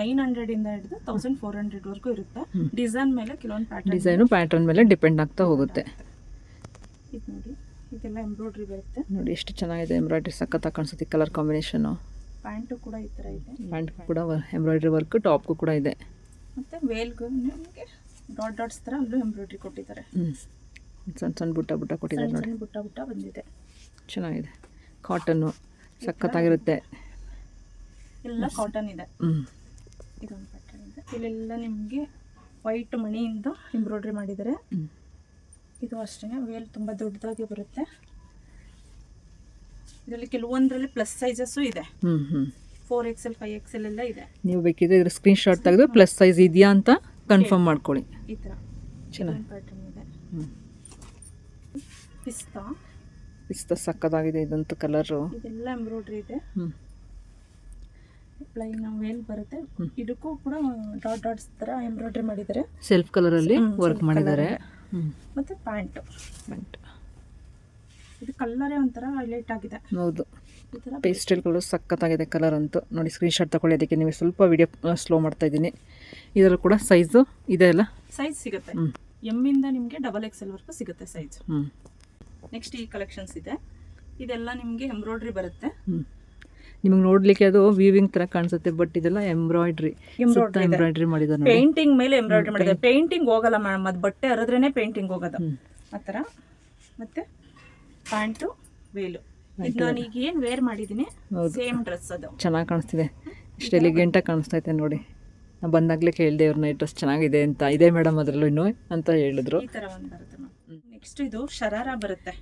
900 ಇಂದ ಹಿಡಿದು 1400 ವರೆಗೂ ಇರುತ್ತೆ. ಡಿಸೈನ್ ಮೇಲೆ ಕೆಲವೊಂದು ಪ್ಯಾಟರ್ನ್ ಮೇಲೆ ಡಿಪೆಂಡ್ ಆಗ್ತಾ ಹೋಗುತ್ತೆ. ಇದು ನೋಡಿ, ಇದೆಲ್ಲ ಎಂಬ್ರಾಯ್ಡ್ರಿ ಬರುತ್ತೆ. ನೋಡಿ ಎಷ್ಟು ಚೆನ್ನಾಗಿದೆ. ಎಂಬ್ರಾಯ್ಡ್ರಿ ಸಖತ್ತಾಗಿ ಕಾಣಿಸುತ್ತೆ. Colour combination. ಪ್ಯಾಂಟು ಕೂಡ ಈ ತರ ಇದೆ. ಪ್ಯಾಂಟ್ ಕೂಡ ಎಂಬ್ರಾಯ್ಡ್ರಿ ವರ್ಕ್, ಟಾಪ್ಗೂ ಕೂಡ ಇದೆ. ಮತ್ತೆ ವೇಲ್ಗೂ ನಿಮಗೆ ಡಾಟ್ಸ್ ತರ ಅಲ್ಲೂ ಎಂಬ್ರಾಯ್ಡ್ರಿ ಕೊಟ್ಟಿದ್ದಾರೆ. ಸಣ್ಣ ಸಣ್ಣ ಬುಟ್ಟ ಕೊಟ್ಟಿದ್ದಾರೆ ನೋಡಿ. ಬುಟ್ಟ ಬಂದಿದೆ. ಚೆನ್ನಾಗಿದೆ. ಕಾಟನ್ನು ಸಖತ್ತಾಗಿರುತ್ತೆ. ಎಲ್ಲ ಕಾಟನ್ ಇದೆ. ಇದೊಂದು ಪ್ಯಾಟರ್ನ್ ಇದೆ. ಇಲ್ಲೆಲ್ಲ ನಿಮಗೆ ವೈಟ್ ಮಣಿಯಿಂದ ಎಂಬ್ರಾಯ್ಡ್ರಿ ಮಾಡಿದ್ದಾರೆ. ಇದು ಅಷ್ಟೇ ವೇಲ್ ತುಂಬ ದೊಡ್ಡದಾಗಿ ಬರುತ್ತೆ. ಇದರಲ್ಲಿ ಕೆಲವೊಂದರಲ್ಲಿ ಪ್ಲಸ್ ಸೈಜಸ್ಸು ಇದೆ. 4XL 5XL ಎಲ್ಲ ಇದೆ. ನೀವು ಬೇಕಿದ್ರೆ ಇದ್ರ ಸ್ಕ್ರೀನ್ ಶಾಟ್ ತೆಗೆದು ಪ್ಲಸ್ ಸೈಜ್ ಇದೆಯಾ ಅಂತ ಕನ್ಫರ್ಮ್ ಮಾಡ್ಕೊಳ್ಳಿ. ಈ ಥರ ಚೆನ್ನಾಗಿ ಪ್ಯಾಟರ್ನ್ ಇದೆ. ಪಿಸ್ತಾ ಸಕ್ಕದಾಗಿದೆ ಇದಂತೂ ಕಲರು. ಇದೆಲ್ಲ ಎಂಬ್ರಾಯ್ಡ್ರಿ ಇದೆ. ಪ್ಲೈನ್ ವೇಲ್ ಬರುತ್ತೆ. ಇದಕ್ಕೂ ಕೂಡ ಡಾಟ್ಸ್ ತರ ಎಂಬ್ರಾಯ್ಡ್ರಿ ಮಾಡಿದ್ದಾರೆ. ಸೆಲ್ಫ್ ಕಲರಲ್ಲಿ ವರ್ಕ್ ಮಾಡಿದ್ದಾರೆ. ಮತ್ತೆ ಪ್ಯಾಂಟ್ ಇದು ಕಲರೇ ಒಂಥರ ಹೈಲೈಟ್ ಆಗಿದೆ. ಹೌದು, ಪೇಸ್ಟಲ್ ಕಲರ್ ಸಕ್ಕತ್ತಾಗಿದೆ ಕಲರ್ ಅಂತೂ. ನೋಡಿ ಸ್ಕ್ರೀನ್ ಶಾಟ್ ತಗೊಳ್ಳಿ. ಅದಕ್ಕೆ ನೀವು ಸ್ವಲ್ಪ ವಿಡಿಯೋ ಸ್ಲೋ ಮಾಡ್ತಾ ಇದ್ದೀನಿ. ಇದರಲ್ಲೂ ಕೂಡ ಸೈಜು ಇದೆ ಅಲ್ಲ, ಸೈಜ್ ಸಿಗುತ್ತೆ. ಎಮ್ ಇಂದ ನಿಮಗೆ XXL ವರ್ಗೂ ಸಿಗುತ್ತೆ ಸೈಜ್. ನೆಕ್ಸ್ಟ್ ಈ ಕಲೆಕ್ಷನ್ಸ್ ಇದೆ. ಇದೆಲ್ಲ ನಿಮಗೆ ಎಂಬ್ರಾಯ್ಡ್ರಿ ಬರುತ್ತೆ. ನಿಮಗೆ ನೋಡ್ಲಿಕ್ಕೆ ಅದು ವೀವಿಂಗ್ ತರ ಕಾಣಿಸುತ್ತೆ, ಬಟ್ ಇದೆಲ್ಲ ಎಂಬ್ರಾಯ್ಡ್ರಿ ಮಾಡಿದ್ದಾರೆ. ಪೇಂಟಿಂಗ್ ಮೇಲೆ ಎಂಬ್ರಾಯ್ಡ್ರಿ ಮಾಡಿದ್ದಾರೆ. ಪೇಂಟಿಂಗ್ ಹೋಗಲ್ಲ ಮೇಡಮ್, ಅದು ಬಟ್ಟೆ ಹರಿದ್ರೇನೆ ಪೇಂಟಿಂಗ್ ಹೋಗೋದು ಆ ಥರ. ಮತ್ತೆ ಪ್ಯಾಂಟು ವೇಲು ಇದು ನಾನು ಈಗ ಏನು ವೇರ್ ಮಾಡಿದ್ದೀನಿ ಸೇಮ್ ಡ್ರೆಸ್. ಅದು ಚೆನ್ನಾಗಿ ಕಾಣಿಸ್ತಿದೆ, ಇಷ್ಟು ಎಲಿಗೆಂಟಾಗಿ ಕಾಣಿಸ್ತೈತೆ ನೋಡಿ. ನಾನು ಬಂದಾಗಲೇ ಕೇಳಿದೆ ಅವ್ರನ್ನ, ಡ್ರೆಸ್ ಚೆನ್ನಾಗಿದೆ ಅಂತ. ಇದೆ ಮೇಡಮ್ ಅದರಲ್ಲೂ ಇನ್ನೂ ಅಂತ ಹೇಳಿದ್ರು. ಈ ಥರ ಒಂದು ಬರುತ್ತೆ. ನೆಕ್ಸ್ಟ್ ಇದು ಶರಾರ ಬರುತ್ತೆ.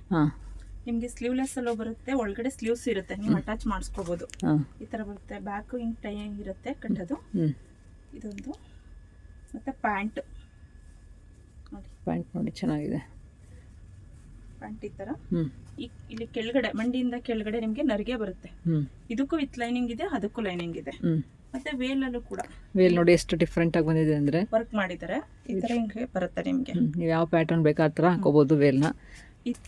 ನಿಮಗೆ ಸ್ಲೀವ್ಲೆಸ್ ಅಲ್ಲೂ ಬರುತ್ತೆ, ಒಳಗಡೆ ಸ್ಲೀವ್ಸ್ ಇರುತ್ತೆ, ನೀವು ಅಟ್ಯಾಚ್ ಮಾಡಿಸ್ಕೋಬಹುದು. ಈ ಥರ ಬರುತ್ತೆ. ಬ್ಯಾಕ್ ಹಿಂಗ್ ಟೈ ಇರುತ್ತೆ ಕಟ್ಟೋದು. ಇದೊಂದು. ಮತ್ತೆ ಪ್ಯಾಂಟ್ ನೋಡಿ ಚೆನ್ನಾಗಿದೆ. ಪ್ಯಾಂಟ್ ಈ ಥರ ಇಲ್ಲಿ ಕೆಳಗಡೆ ಮಂಡಿಯಿಂದ ಕೆಳಗಡೆ ನಿಮಗೆ ನರಿಗೆ ಬರುತ್ತೆ. ಇದಕ್ಕೂ ವಿತ್ ಲೈನಿಂಗ್ ಇದೆ, ಅದಕ್ಕೂ ಲೈನಿಂಗ್ ಇದೆ. ಮತ್ತೆ ವೇಲಲ್ಲೂ ಕೂಡ ವೇಲ್ ನೋಡಿ ಎಷ್ಟು ಡಿಫ್ರೆಂಟ್ ಆಗಿ ಬಂದಿದೆ ಅಂದ್ರೆ ವರ್ಕ್ ಮಾಡಿದ್ದಾರೆ. ಈ ತರ ಹಿಂಗೆ ಬರುತ್ತೆ ನಿಮಗೆ. ನೀವು ಯಾವ ಪ್ಯಾಟರ್ನ್ ಬೇಕು ಆ ಥರ ಹಾಕೋಬಹುದು ವೇಲ್ನ.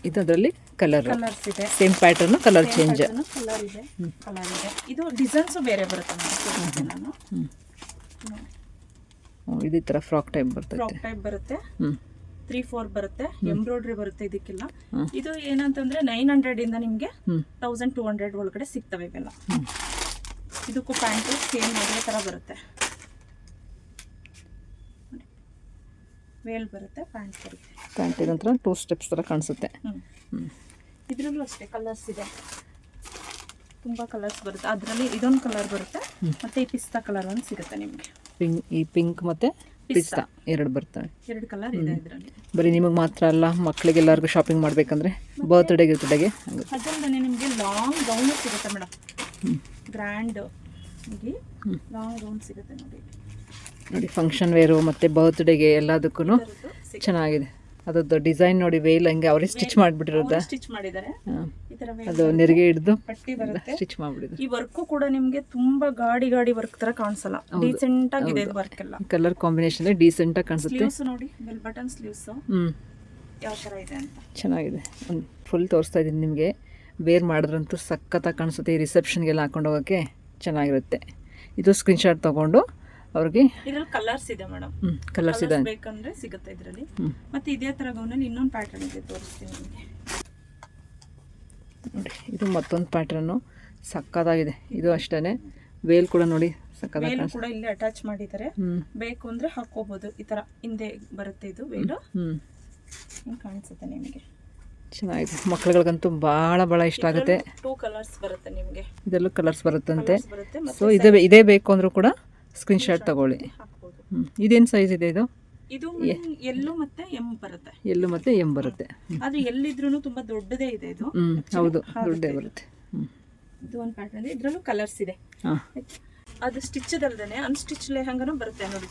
ಇದರಲ್ಲಿ ಕಲರ್ಸ್ ಇದೆ, same pattern colour change. Colour ಇದೆ. ಇದು ಡಿಸೈನ್ಸ್ ಬೇರೆ ಬರುತ್ತೆ. ಇದು ಈ ಥರ ಫ್ರಾಕ್ ಟೈಪ್ ಬರುತ್ತೆ. 3-4 ಬರುತ್ತೆ. ಎಂಬ್ರಾಯ್ಡ್ರಿ ಬರುತ್ತೆ ಇದಕ್ಕೆಲ್ಲ. ಇದು ಏನಂತಂದ್ರೆ 900 ಇಂದ ನಿಮಗೆ 1200 ಒಳಗಡೆ ಸಿಗ್ತವೆ ಇವೆಲ್ಲ. ಇದಕ್ಕೂ ಪ್ಯಾಂಟು ಸೇಮ್ ಅದೇ ಥರ ಬರುತ್ತೆ. ವೇಲ್ ಬರುತ್ತೆ, ಪ್ಯಾಂಟ್ ಬರುತ್ತೆ. ಪ್ಯಾಂಟ್ ನಂತರ 2 ಸ್ಟೆಪ್ಸ್ ಥರ ಕಾಣಿಸುತ್ತೆ. ಇದರಲ್ಲೂ ಅಷ್ಟೇ ಕಲರ್ಸ್ ಇದೆ, ತುಂಬ ಕಲರ್ಸ್ ಬರುತ್ತೆ. ಅದರಲ್ಲಿ ಇದೊಂದು ಕಲರ್ ಬರುತ್ತೆ, ಮತ್ತೆ ಈ ಪಿಸ್ತಾ ಕಲರ್ ಒಂದು ಸಿಗುತ್ತೆ ನಿಮಗೆ. ಪಿಂಕ್ ಮತ್ತೆ ಪಿಸ್ತಾ ಎರಡು ಬರ್ತವೆ. 2 ಕಲರ್ ಇದೆ ಇದರಲ್ಲಿ. ಬರೀ ನಿಮಗೆ ಮಾತ್ರ ಅಲ್ಲ, ಮಕ್ಕಳಿಗೆಲ್ಲರಿಗೂ ಶಾಪಿಂಗ್ ಮಾಡಬೇಕಂದ್ರೆ ಬರ್ತ್ಡೇಗೆ ಅದಲ್ಲದೆ ನಿಮಗೆ ಲಾಂಗ್ ಗೌನ್ ಸಿಗುತ್ತೆ ಮೇಡಮ್. ಗ್ರ್ಯಾಂಡ್ ಲಾಂಗ್ ಗೌನ್ ಸಿಗುತ್ತೆ ನೋಡಿ. ಫಂಕ್ಷನ್ ವೇರು ಮತ್ತು ಬರ್ತ್ಡೇಗೆ ಎಲ್ಲದಕ್ಕೂ ಚೆನ್ನಾಗಿದೆ. ಅದರದ್ದು ಡಿಸೈನ್ ನೋಡಿ, ವೇಲ್ ಹಂಗೆ ಅವರೇ ಸ್ಟಿಚ್ ಮಾಡಿಬಿಟ್ಟಿರೋದು. ಸ್ಟಿಚ್ ಮಾಡಿದ್ದಾರೆ. ಅದು ನೆರಿಗೆ ಹಿಡಿದು ಪಟ್ಟಿ ಬರುತ್ತೆ, ಸ್ಟಿಚ್ ಮಾಡಿಬಿಟ್ಟಿದ್ದಾರೆ. ಈ ವರ್ಕು ಕೂಡ ನಿಮಗೆ ತುಂಬಾ ಗಾಡಿ ವರ್ಕ್ ತರ ಕಾಣಿಸಲ್ಲ, ಡೀಸೆಂಟ್ ಆಗಿದೆ ವರ್ಕ್ ಎಲ್ಲ. ಕಲರ್ ಕಾಂಬಿನೇಷನ್ ಡೀಸೆಂಟ್ ಆಗಿ ಕಾಣಿಸುತ್ತೆ. ಸ್ಲೀವ್ಸ್ ನೋಡಿ, ಬೆಲ್ ಬಟನ್ ಸ್ಲೀವ್ಸ್ ಯಾವ ತರ ಇದೆ ಅಂತ ಚೆನ್ನಾಗಿದೆ. ಒಂದು ಫುಲ್ ತೋರಿಸ್ತಾ ಇದ್ದೀನಿ ನಿಮಗೆ. ವೇರ್ ಮಾಡಿದ್ರಂತೂ ಸಖತ್ತಾಗಿ ಕಾಣಿಸುತ್ತೆ. ಈ ರಿಸೆಪ್ಷನ್ಗೆಲ್ಲ ಹಾಕೊಂಡು ಹೋಗೋಕ್ಕೆ ಚೆನ್ನಾಗಿರುತ್ತೆ. ಇದು ಸ್ಕ್ರೀನ್ ಶಾಟ್ ತಗೊಂಡು ಅವ್ರಿಗೆ. ಇದರಲ್ಲಿ ಕಲರ್ಸ್ ಇದೆ ಮೇಡಮ್, ಕಲರ್ಸ್ ಇದೆ ಬೇಕಂದ್ರೆ ಸಿಗುತ್ತೆ ಇದರಲ್ಲಿ. ಮತ್ತೆ ಇದೇ ತರ ಗೌನಲ್ಲಿ ಇನ್ನೊಂದು ಪ್ಯಾಟರ್ನ್ ಇದೆ, ತೋರಿಸ್ತೀನಿ ನಿಮಗೆ ನೋಡಿ. ಇದು ಮತ್ತೊಂದು ಪ್ಯಾಟರ್ನು ಸಕ್ಕತ್ತಾಗಿದೆ. ಇದು ಅಷ್ಟೇ ವೇಲ್ ಕೂಡ ನೋಡಿ ಸಕ್ಕತ್ತಾಗಿ ವೇಲ್ ಕೂಡ ಇಲ್ಲಿ ಅಟ್ಯಾಚ್ ಮಾಡಿದ್ದಾರೆ. ಬೇಕು ಅಂದ್ರೆ ಹಾಕೋಬಹುದು. ಈ ತರ ಹಿಂದೆ ಬರುತ್ತೆ ಇದು ವೇಲ್. ಹಿಂಗೆ ಕಾಣಿಸುತ್ತೆ ನಿಮಗೆ, ಚೆನ್ನಾಗಿದೆ. ಮಕ್ಕಳುಗಳಿಗಂತೂ ಭಾಳ ಇಷ್ಟ ಆಗುತ್ತೆ. 2 ಕಲರ್ಸ್ ಬರುತ್ತೆ ನಿಮಗೆ. ಇದೆಲ್ಲೂ ಕಲರ್ಸ್ ಬರುತ್ತಂತೆ. ಸೊ ಇದೇ ಬೇಕು ಅಂದರೂ ಕೂಡ ಸ್ಕ್ರೀನ್ ಶಾಟ್ ತಗೊಳ್ಳಿ. ಇದೇನು ಸೈಜ್ ಇದೆ ಇದು? ಇದು ಎಲ್ಲು ಮತ್ತೆ ಎಂ ಬರುತ್ತೆ. ಎಲ್ಲು ಮತ್ತೆ ಎಂ ಬರುತ್ತೆ. ಆದ್ರೆ ಎಲ್ಲಿದ್ರೂ ತುಂಬಾ ದೊಡ್ಡದೇ ಇದೆ ಇದು. ಹೌದು, ದೊಡ್ಡದೇ ಬರುತ್ತೆ. ಇದು ಒಂದು ಪ್ಯಾಟರ್ನ್ ಇದೆ. ಇದರಲ್ಲೂ ಕಲರ್ಸ್ ಇದೆ. ಅದು ಸ್ಟಿಚ್ ಅಲ್ದೇನೆ ಅನ್ಸ್ಟಿಚ್ ಲೆಹಂಗಾನು ಬರುತ್ತೆ ನೋಡಿ.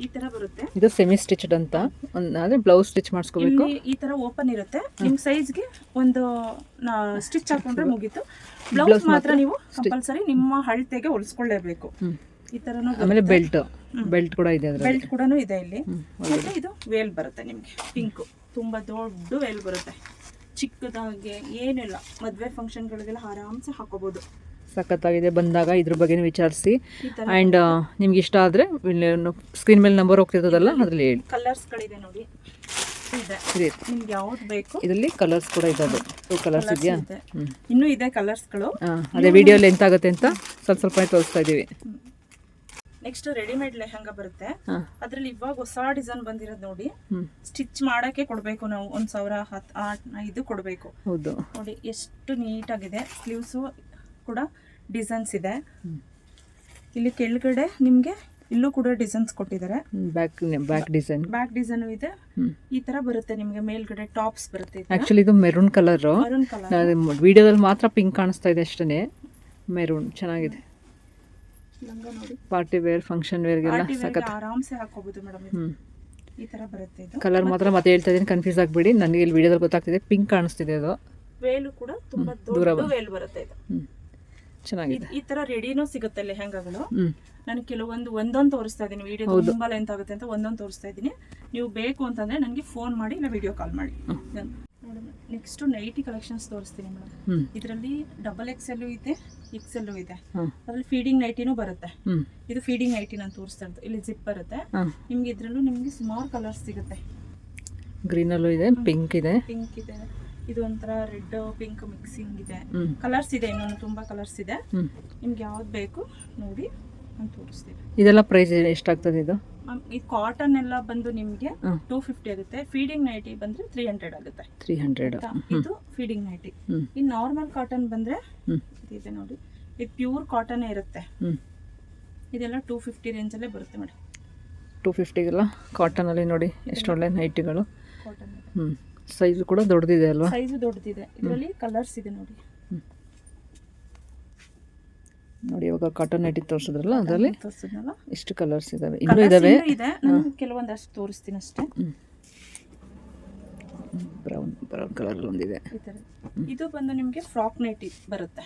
ಈ ತರ ಬರುತ್ತೆ. ಇದು ಸೆಮಿ ಸ್ಟಿಚ್ಡ್ ಅಂತ, ಅಂದ್ರೆ ಬ್ಲೌಸ್ ಸ್ಟಿಚ್ ಮಾಡಿಸ್ಕೋಬೇಕು. ಈ ತರ ಓಪನ್ ಇರುತ್ತೆ. ನಿಮ್ ಸೈಜ್ಗೆ ಒಂದು ಸ್ಟಿಚ್ ಹಾಕೊಂಡ್ರೆ ಮುಗೀತು. ಬ್ಲೌಸ್ ಮಾತ್ರ ನೀವು ಕಂಪಲ್ಸರಿ ನಿಮ್ಮ ಅಳತೆಗೆ ಹೊಲಿಸ್ಕೊಳ್ಳೇಬೇಕು. ಈ ತರನು. ಆಮೇಲೆ ಬೆಲ್ಟ್ ಕೂಡ ಇದೆ. ಬೆಲ್ಟ್ ಕೂಡ ಇದೆ ಇಲ್ಲಿ. ಮತ್ತೆ ಇದು ವೇಲ್ ಬರುತ್ತೆ ನಿಮ್ಗೆ. ಪಿಂಕ್ ತುಂಬಾ ದೊಡ್ಡ ವೇಲ್ ಬರುತ್ತೆ. ಚಿಕ್ಕದಾಗಿ ಏನಿಲ್ಲ, ಮದ್ವೆ ಫಂಕ್ಷನ್ಗಳಿಗೆಲ್ಲ ಆರಾಮ್ಸೆ ಹಾಕೋಬಹುದು. ಸಖತ್ತಾಗಿದೆ. ಬಂದಾಗ ಇದ್ರ ಬಗ್ಗೆ ವಿಚಾರಿಸಿ. ಆ್ಯಂಡ್ ನಿಮ್ಗೆ ಇಷ್ಟ ಆದರೆ ಸ್ಕ್ರೀನ್ ಮೇಲೆ ನಂಬರ್ ಹೋಗ್ತಿರ್ತದಲ್ಲ, ಅದರಲ್ಲಿ ಹೇಳಿ. ಕಲರ್ಸ್ಗಳಿದೆ ನೋಡಿ, ನಿಮ್ಗೆ ಯಾವ್ದು ಬೇಕು. ಇದರಲ್ಲಿ ಕಲರ್ಸ್ ಕೂಡ ಇದೆ. ಅದು 2 ಕಲರ್ಸ್ ಇದೆಯಾ? ಇನ್ನೂ ಇದೆ ಕಲರ್ಸ್ಗಳು. ಅದೇ ವಿಡಿಯೋಲಿ ಎಂತ ಆಗುತ್ತೆ ಅಂತ ಸ್ವಲ್ಪ ತೋರಿಸ್ತಾ ಇದೀವಿ. ನೆಕ್ಸ್ಟ್ ರೆಡಿಮೇಡ್ ಲೆಹಂಗಾ ಬರುತ್ತೆ. ಅದ್ರಲ್ಲಿ ಇವಾಗ ಹೊಸ ಡಿಸೈನ್ ಬಂದಿರೋದು ನೋಡಿ. ಸ್ಟಿಚ್ ಮಾಡಕ್ಕೆ ಕೊಡ್ಬೇಕು ನಾವು 1000-1500 ಕೊಡ್ಬೇಕು. ಹೌದು ನೋಡಿ ಎಷ್ಟು ನೀಟ್ ಆಗಿದೆ. ಸ್ಲೀವ್ಸ್ ಕೂಡ ಡಿಸೈನ್ಸ್ ಇದೆ. ಇಲ್ಲಿ ಕೆಳಗಡೆ ನಿಮ್ಗೆ ಇಲ್ಲೂ ಕೂಡ ಡಿಸೈನ್ಸ್ ಕೊಟ್ಟಿದ್ದಾರೆ. ಬ್ಯಾಕ್ ಡಿಸೈನ್ ಇದೆ. ಈ ತರ ಬರುತ್ತೆ ನಿಮ್ಗೆ ಮೇಲ್ಗಡೆ ಟಾಪ್ಸ್ ಬರುತ್ತೆ. ಆಕ್ಚುಲಿ ಇದು ಮೆರೂನ್ ಕಲರ್. ವಿಡಿಯೋದಲ್ಲಿ ಮಾತ್ರ ಪಿಂಕ್ ಕಾಣಿಸ್ತಾ ಇದೆ ಅಷ್ಟೇ. ಮೆರೂನ್ ಚೆನ್ನಾಗಿದೆ. ಪಾರ್ಟಿ ವೇರ್, ಫಂಕ್ಷನ್ ವೇರ್ಗೆಲ್ಲ ಸಖತ್ ಆರಾಮ್ಸೆ ಹಾಕೋಬಹುದು ಮೇಡಮ್. ಈ ತರ ಬರುತ್ತೆ ಇದು. ಕಲರ್ ಮಾತ್ರ ಮತ್ತೆ ಹೇಳ್ತಾ ಇದೀನಿ, ಕನ್ಫ್ಯೂಸ್ ಆಗಬೇಡಿ. ನನಗೆ ಇಲ್ಲಿ ವಿಡಿಯೋದಲ್ಲಿ ಗೊತ್ತಾಗ್ತಿದೆ ಪಿಂಕ್ ಕಾಣಿಸ್ತಿದೆ. ಅದು ವೇಲು ಕೂಡ ತುಂಬಾ ದೊಡ್ಡ ವೇಲ್ ಬರುತ್ತೆ ಇದು. ಚೆನ್ನಾಗಿದೆ. ಈ ತರ ರೆಡಿನೂ ಸಿಗುತ್ತೆ ಲೆಹಂಗಾಗಳು. ನಾನು ಕೆಲವೊಂದು ಒಂದೊಂದು ತೋರಿಸ್ತಾ ಇದ್ದೀನಿ. ವಿಡಿಯೋ ತುಂಬಾ ಲೆಂತ್ ಆಗುತ್ತೆ ಅಂತ ಒಂದೊಂದು ತೋರಿಸ್ತಾ ಇದ್ದೀನಿ. ನೀವು ಬೇಕು ಅಂತಂದ್ರೆ ನನಗೆ ಫೋನ್ ಮಾಡಿ ಇಲ್ಲ ವಿಡಿಯೋ ಕಾಲ್ ಮಾಡಿ. ನೆಕ್ಸ್ಟ್ ನೈಟಿ ಕಲೆಕ್ಷನ್ಸ್ ತೋರಿಸ್ತೀನಿ ಮೇಡಮ್. ಇದರಲ್ಲಿ XXL ಇದೆ, XL ಇದೆ. ಅದ್ರಲ್ಲಿ ಫೀಡಿಂಗ್ ನೈಟಿನೂ ಬರುತ್ತೆ. ಇದು ಫೀಡಿಂಗ್ ನೈಟಿ ನಾನು ತೋರಿಸ್ತಾ ಇರೋದು. ಇಲ್ಲಿ ಜಿಪ್ ಬರುತ್ತೆ ನಿಮ್ಗೆ. ಇದ್ರಲ್ಲೂ ನಿಮ್ಗೆ ಸುಮಾರು ಕಲರ್ಸ್ ಸಿಗುತ್ತೆ. ಗ್ರೀನ್ ಅಲ್ಲೂ ಇದೆ, ಪಿಂಕ್ ಇದೆ, ಇದು ಒಂಥರ ರೆಡ್ ಪಿಂಕ್ ಮಿಕ್ಸಿಂಗ್ ಇದೆ. ಕಲರ್ಸ್ ಇದೆ, ಇನ್ನೊಂದು ತುಂಬಾ ಕಲರ್ಸ್ ಇದೆ. ನಿಮ್ಗೆ ಯಾವ್ದು ಬೇಕು ನೋಡಿ ನಾನು ತೋರಿಸ್ತೀನಿ. ಇದೆಲ್ಲ ಪ್ರೈಸ್ ಎಷ್ಟಾಗ್ತದೆ? ಇದು ಈ ಕಾಟನ್ ಎಲ್ಲ ಬಂದು ನಿಮ್ಗೆ 250 ಆಗುತ್ತೆ. ಫೀಡಿಂಗ್ ನೈಟಿ ಬಂದ್ರೆ 300 ಆಗುತ್ತೆ. 300. ಇದು ಫೀಡಿಂಗ್ ನೈಟಿ. ಈ ನಾರ್ಮಲ್ ಕಾಟನ್ ಬಂದ್ರೆ ಇದೆ ನೋಡಿ, ಇದು ಪ್ಯೂರ್ ಕಾಟನ್ ಇರುತ್ತೆ. ಇದೆಲ್ಲ 250 ರೇಂಜ್ ಅಲ್ಲೇ ಬರುತ್ತೆ ಮೇಡಮ್. 250ಗೆಲ್ಲ ಕಾಟನ್ ಅಲ್ಲಿ ನೋಡಿ ಎಷ್ಟು ಒಳ್ಳೆ ನೈಟಿಗಳು. ಕಾಟನ್ ಸೈಜ್ ಕೂಡ ದೊಡ್ಡದಿದೆ ಅಲ್ವಾ? ಸೈಜ್ ದೊಡ್ಡದಿದೆ. ಇದರಲ್ಲಿ ಕಲರ್ಸ್ ಇದೆ ನೋಡಿ. ನೋಡಿ ಇವಾಗ ಕಾಟನ್ ನೈಟಿ ತೋರಿಸಿದ್ರಲ್ಲ, ಅದರಲ್ಲಿ ತೋರಿಸಿದ್ನಲ್ಲ ಇಷ್ಟು ಕಲರ್ಸ್ ಇದಾವೆ. ಇನ್ನೂ ಇದಾವೆ. ನಾನು ಕೆಲವೊಂದಷ್ಟು ತೋರಿಸ್ತೀನಿ ಅಷ್ಟೇ. ಬ್ರೌನ್ ಕಲರ್ ಒಂದಿದೆ. ಇದು ಬಂದು ನಿಮಗೆ ಫ್ರಾಕ್ ನೈಟಿ ಬರುತ್ತೆ.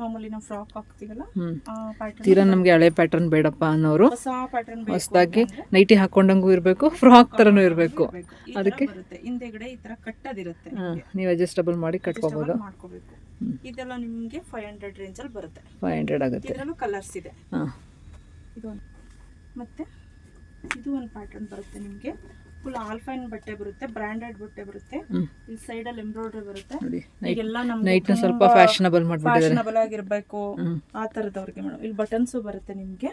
ಮಾಮೂಲಿ ನಾವು ಫ್ರಾಕ್ ಹಾಕ್ತೀವಲ್ಲ ಆ ಪ್ಯಾಟರ್ನ್. ತೀರಾ ನಮಗೆ ಹಳೆ ಪ್ಯಾಟರ್ನ್ ಬೇಡಪ್ಪ ಅನ್ನೋರು ಹೊಸ ಪ್ಯಾಟರ್ನ್ ಹೊಸದಾಗಿ ನೈಟಿ ಹಾಕೊಂಡಂಗೂ ಇರಬೇಕು, ಫ್ರಾಕ್ ತರನೂ ಇರಬೇಕು. ಅದಕ್ಕೆ ಹಿಂದೆಗಡೆ ಈ ತರ ಕಟ್ಟದಿರುತ್ತೆ. ನೀವು ಅಡ್ಜಸ್ಟಬಲ್ ಮಾಡಿ ಕಟ್ಕೋಬಹುದು. ಮಾಡ್ಕೋಬೇಕು. ಇದೆಲ್ಲ ನಿಮಗೆ 500 ರೇಂಜ್ ಅಲ್ಲಿ ಬರುತ್ತೆ. 500 ಆಗುತ್ತೆ. ಇದರಲ್ಲೂ ಕಲರ್ಸ್ ಇದೆ. ಇದು ಮತ್ತೆ ಇದು ಒಂದು ಪ್ಯಾಟರ್ನ್ ಬರುತ್ತೆ ನಿಮಗೆ. ಫುಲ್ ಆಲ್ಫೈನ್ ಬಟ್ಟೆ ಬರುತ್ತೆ, ಬ್ರಾಂಡೆಡ್ ಬಟ್ಟೆ ಬರುತ್ತೆ. ಈ ಸೈಡ್ ಅಲ್ಲಿ ಎಂಬ್ರಾಯ್ಡರಿ ಬರುತ್ತೆ. ಈಗೆಲ್ಲ ನಮ್ಗೆ ಸ್ವಲ್ಪ ಫ್ಯಾಷನಬಲ್ ಫ್ಯಾಷನಬಲ್ ಆಗಿರ್ಬೇಕು ಆ ತರದವ್ರಿಗೆ ಮೇಡಮ್. ಇಲ್ಲಿ ಬಟನ್ಸ್ ಬರುತ್ತೆ ನಿಮ್ಗೆ.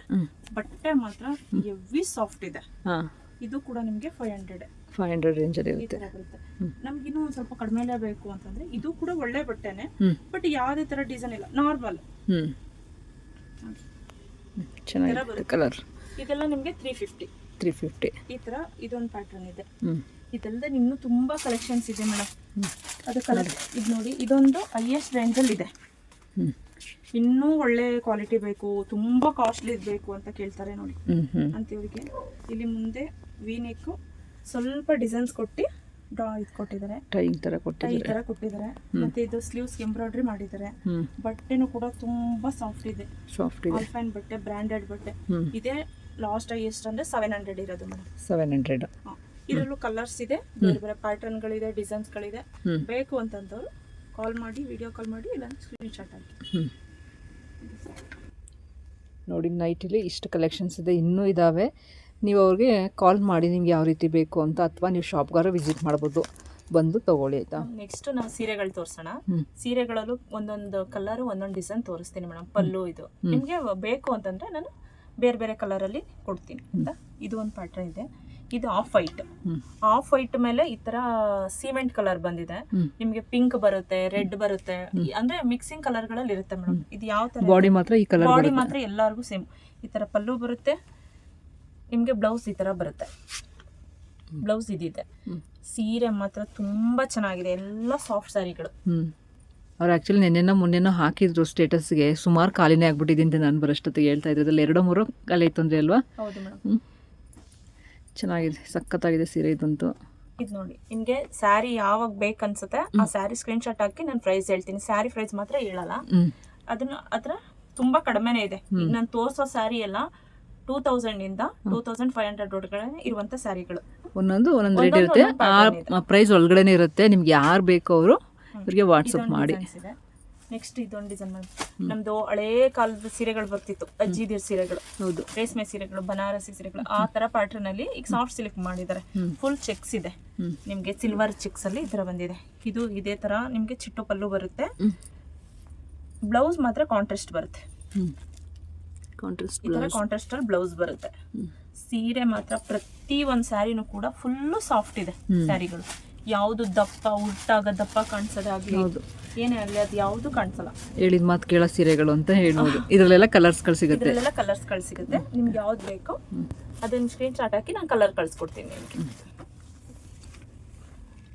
ಬಟ್ಟೆ ಮಾತ್ರ ಹೆವಿ ಸಾಫ್ಟ್ ಇದೆ. ಇದು ಕೂಡ ನಿಮ್ಗೆ 500 ರೇಂಜ್ ಅಲ್ಲಿ ಇರುತ್ತೆ. ನಮ್ಗೆ ಇನ್ನೂ ಒಂದ್ ಸ್ವಲ್ಪ ಕಡಿಮೆಲೇ ಬೇಕು ಅಂತಂದ್ರೆ ಇದು ಕೂಡ ಒಳ್ಳೆ ಬಟ್ಟೆನೆ. ಬಟ್ ಯಾವುದೇ ತರ ಡಿಸೈನ್ ಇಲ್ಲ, ನಾರ್ಮಲ್. ಚೆನ್ನಾಗಿದೆ ಕಲರ್. ಇದೆಲ್ಲ ನಿಮ್ಗೆ 350. ಈ ತರ ಇದೊಂದು ಪ್ಯಾಟರ್ನ್ ಇದೆ. ಇದಲ್ಲದೆ ಇನ್ನೂ ತುಂಬಾ ಕಲೆಕ್ಷನ್ಸ್ ಇದೆ ಮೇಡಮ್. ಅದು ಕಲರ್ ಇದು ನೋಡಿ, ಇದೊಂದು ಹೈಯೆಸ್ಟ್ ರೇಂಜ್ ಅಲ್ಲಿ ಇದೆ. ಇನ್ನೂ ಒಳ್ಳೆ ಕ್ವಾಲಿಟಿ ಬೇಕು, ತುಂಬಾ ಕಾಸ್ಟ್ಲಿ ಬೇಕು ಅಂತ ಕೇಳ್ತಾರೆ ನೋಡಿ ಅಂತವ್ರಿಗೆ ಇಲ್ಲಿ ಮುಂದೆ ವೀನೆಕ್ ಸ್ವಲ್ಪ ಡಿಸೈನ್ಸ್ ಕೊಟ್ಟು ಕೊಟ್ಟಿದ್ದಾರೆ. ಟೈ ತರ ಕೊಟ್ಟಿದ್ದಾರೆ. ಮತ್ತೆ ಇದು ಸ್ಲೀವ್ಸ್ ಎಂಬ್ರಾಯ್ಡರಿ ಮಾಡಿದ್ದಾರೆ. ಬಟ್ಟೆನೂ ಕೂಡ ತುಂಬಾ ಸಾಫ್ಟ್ ಇದೆ. ಆಲ್ಫೈನ್ ಬಟ್ಟೆ, ಬ್ರಾಂಡೆಡ್ ಬಟ್ಟೆ. ಇದೇ ಲಾಸ್ಟ್ ಹೈಯೆಸ್ಟ್ ಅಂದ್ರೆ 700 ಇರೋದು ಮೇಡಮ್. 700. ಇದರಲ್ಲೂ ಕಲರ್ಸ್ ಇದೆ, ಬೇರೆ ಬೇರೆ ಪ್ಯಾಟರ್ನ್ ಗಳಿದೆ, ಡಿಸೈನ್ಸ್ ಗಳಿದೆ. ಬೇಕು ಅಂತಂದವರು ಕಾಲ್ ಮಾಡಿ, ವಿಡಿಯೋ ಕಾಲ್ ಮಾಡಿ, ಇಲ್ಲ ಸ್ಕ್ರೀನ್ ಶಾಟ್ ಹಾಕಿ. ನೋಡಿ ನೈಟಿಲಿ ಇಷ್ಟು ಕಲೆಕ್ಷನ್ಸ್ ಇದೆ, ಇನ್ನೂ ಇದ್ದಾವೆ. ನೀವು ಅವ್ರಿಗೆ ಕಾಲ್ ಮಾಡಿ ನಿಮ್ಗೆ ಯಾವ ರೀತಿ ಬೇಕು ಅಂತ, ಅಥವಾ ನೀವು ಶಾಪ್ಗಾರ ವಿಸಿಟ್ ಮಾಡ್ಬೋದು, ಬಂದು ತಗೊಳ್ಳಿ ಆಯ್ತಾ. ನೆಕ್ಸ್ಟ್ ನಾವು ಸೀರೆಗಳು ತೋರಿಸೋಣ. ಸೀರೆಗಳಲ್ಲೂ ಒಂದೊಂದು ಕಲರ್ ಒಂದೊಂದು ಡಿಸೈನ್ ತೋರಿಸ್ತೀನಿ ಮೇಡಮ್. ಪಲ್ಲು ಇದು ನಿಮಗೆ ಬೇಕು ಅಂತಂದ್ರೆ ನಾನು ಬೇರೆ ಬೇರೆ ಕಲರ್ ಅಲ್ಲಿ ಕೊಡ್ತೀನಿ ಅಂತ. ಇದು ಒಂದು ಪ್ಯಾಟರ್ನ್ ಇದೆ. ಇದು ಆಫ್ ವೈಟ್ ಮೇಲೆ ಈ ತರ ಸಿಮೆಂಟ್ ಕಲರ್ ಬಂದಿದೆ. ನಿಮ್ಗೆ ಪಿಂಕ್ ಬರುತ್ತೆ, ರೆಡ್ ಬರುತ್ತೆ, ಅಂದ್ರೆ ಮಿಕ್ಸಿಂಗ್ ಕಲರ್ ಗಳಲ್ಲಿ ಇರುತ್ತೆ ಮೇಡಮ್. ಇದು ಯಾವ ತರ ಬಾಡಿ ಮಾತ್ರ ಈ ಕಲರ್, ಬಾಡಿ ಮಾತ್ರ ಎಲ್ಲರಿಗೂ ಸೇಮ್. ಈ ತರ ಪಲ್ಲು ಬರುತ್ತೆ ನಿಮ್ಗೆ. ಬ್ಲೌಸ್ ಈ ತರ ಬರುತ್ತೆ. ಬ್ಲೌಸ್ ಇದಿದೆ. ಸೀರೆ ಮಾತ್ರ ತುಂಬಾ ಚೆನ್ನಾಗಿದೆ. ಎಲ್ಲ ಸಾಫ್ಟ್ ಸ್ಯಾರಿಗಳು. ಅವ್ರು ಆ್ಯಕ್ಚುಲಿ ನೆನ್ನೆನೋ ಮೊನ್ನೆನೋ ಹಾಕಿದ್ರು ಸ್ಟೇಟಸ್ಗೆ. ಸುಮಾರು ಖಾಲಿನೇ ಆಗ್ಬಿಟ್ಟಿದೆ ಅಂತ ನಾನು ಬರೋಷ್ಟೊತ್ತಿಗೆ ಹೇಳ್ತಾ ಇದ್ರು. ಅದ್ರಲ್ಲಿ 2-3 ಖಾಲಿ ಇತ್ತು ಅಂದ್ರೆ ಅಲ್ವಾ? ಹೌದು ಮೇಡಮ್. ಚೆನ್ನಾಗಿದೆ, ಸಖತ್ತಾಗಿದೆ ಸೀರೆ ಇದಂತೂ. ಇದು ನೋಡಿ, ನಿಮ್ಗೆ ಸ್ಯಾರಿ ಯಾವಾಗ ಬೇಕನ್ಸುತ್ತೆ ಆ ಸ್ಯಾರಿ ಸ್ಕ್ರೀನ್ ಶಾಟ್ ಹಾಕಿ ನಾನು ಪ್ರೈಸ್ ಹೇಳ್ತೀನಿ. ಸ್ಯಾರಿ ಪ್ರೈಸ್ ಮಾತ್ರ ಹೇಳಲ್ಲ. ಅದನ್ನ ಅದ್ರ ತುಂಬಾ ಕಡಿಮೆನೇ ಇದೆ. ನಾನು ತೋರಿಸೋ ಸ್ಯಾರಿ ಎಲ್ಲ 2000 ಇಂದ 2500 ಒಳಗಡೆ ಇರುವಂತ ಸ್ಯಾರಿಗಳು. ಒಂದೊಂದು ರೇಟ್ ಇರುತ್ತೆ. ಆ ಪ್ರೈಸ್ ಒಳಗಡೆನೆ ಇರುತ್ತೆ. ನಿಮ್ಗೆ ಯಾರು ಬೇಕೋ ಅವರು ಇವ್ರಿಗೆ ವಾಟ್ಸಪ್ ಮಾಡಿ. ನೆಕ್ಸ್ಟ್ ಇದೊಂದು ಡಿಸೈನ್ ಮಾಡಿ, ನಮ್ದು ಹಳೇ ಕಾಲದ ಸೀರೆಗಳು ಬರ್ತಿತ್ತು, ಅಜ್ಜಿದಿರ್ ಸೀರೆಗಳು. ಹೌದು, ರೇಷ್ಮೆ ಸೀರೆಗಳು, ಬನಾರಸಿ ಸೀರೆಗಳು, ಆ ತರ ಪ್ಯಾಟರ್ನ್ ಅಲ್ಲಿ ಈಗ ಸಾಫ್ಟ್ ಸಿಲ್ಕ್ ಮಾಡಿದ್ದಾರೆ. ಫುಲ್ ಚೆಕ್ಸ್ ಇದೆ ನಿಮ್ಗೆ, ಸಿಲ್ವರ್ ಚೆಕ್ಸ್ ಅಲ್ಲಿ ಈ ತರ ಬಂದಿದೆ. ಇದು ಇದೇ ತರ ನಿಮ್ಗೆ ಚಿಟ್ಟು ಪಲ್ಲು ಬರುತ್ತೆ. ಬ್ಲೌಸ್ ಮಾತ್ರ ಕಾಂಟ್ರಾಸ್ಟ್ ಬರುತ್ತೆ. ಕಾಂಟ್ರಾಸ್ಟ್ ಅಲ್ಲಿ ಬ್ಲೌಸ್ ಬರುತ್ತೆ. ಸೀರೆ ಮಾತ್ರ ಪ್ರತಿ ಒಂದ್ ಸ್ಯಾರಿನೂ ಕೂಡ ಫುಲ್ಲು ಸಾಫ್ಟ್ ಇದೆ ಸ್ಯಾರಿಗಳು. ಯಾವುದು ದಪ್ಪ ಉಲ್ಟಾಗ ದಪ್ಪ ಕಾಣಿಸೋದಾಗ್ಲಿ ಏನೇ ಆಗಲಿ ಅದು ಯಾವುದು ಕಾಣಿಸಲ್ಲ. ಹೇಳಿದ ಮಾತು ಕೇಳೋ ಸೀರೆಗಳು ಅಂತ ಹೇಳ್ಬೋದು. ಇದರಲ್ಲೆಲ್ಲ ಕಲರ್ಸ್ಗಳು ಸಿಗುತ್ತೆ. ಇದರಲ್ಲೆಲ್ಲ ಕಲರ್ಸ್ಗಳು ಸಿಗುತ್ತೆ. ನಿಮ್ಗೆ ಯಾವ್ದು ಬೇಕೋ ಅದನ್ನ ಸ್ಕ್ರೀನ್ ಶಾಟ್ ಹಾಕಿ ನಾನು ಕಲರ್ ಕಳಿಸ್ಕೊಡ್ತೀನಿ ನಿಮಗೆ.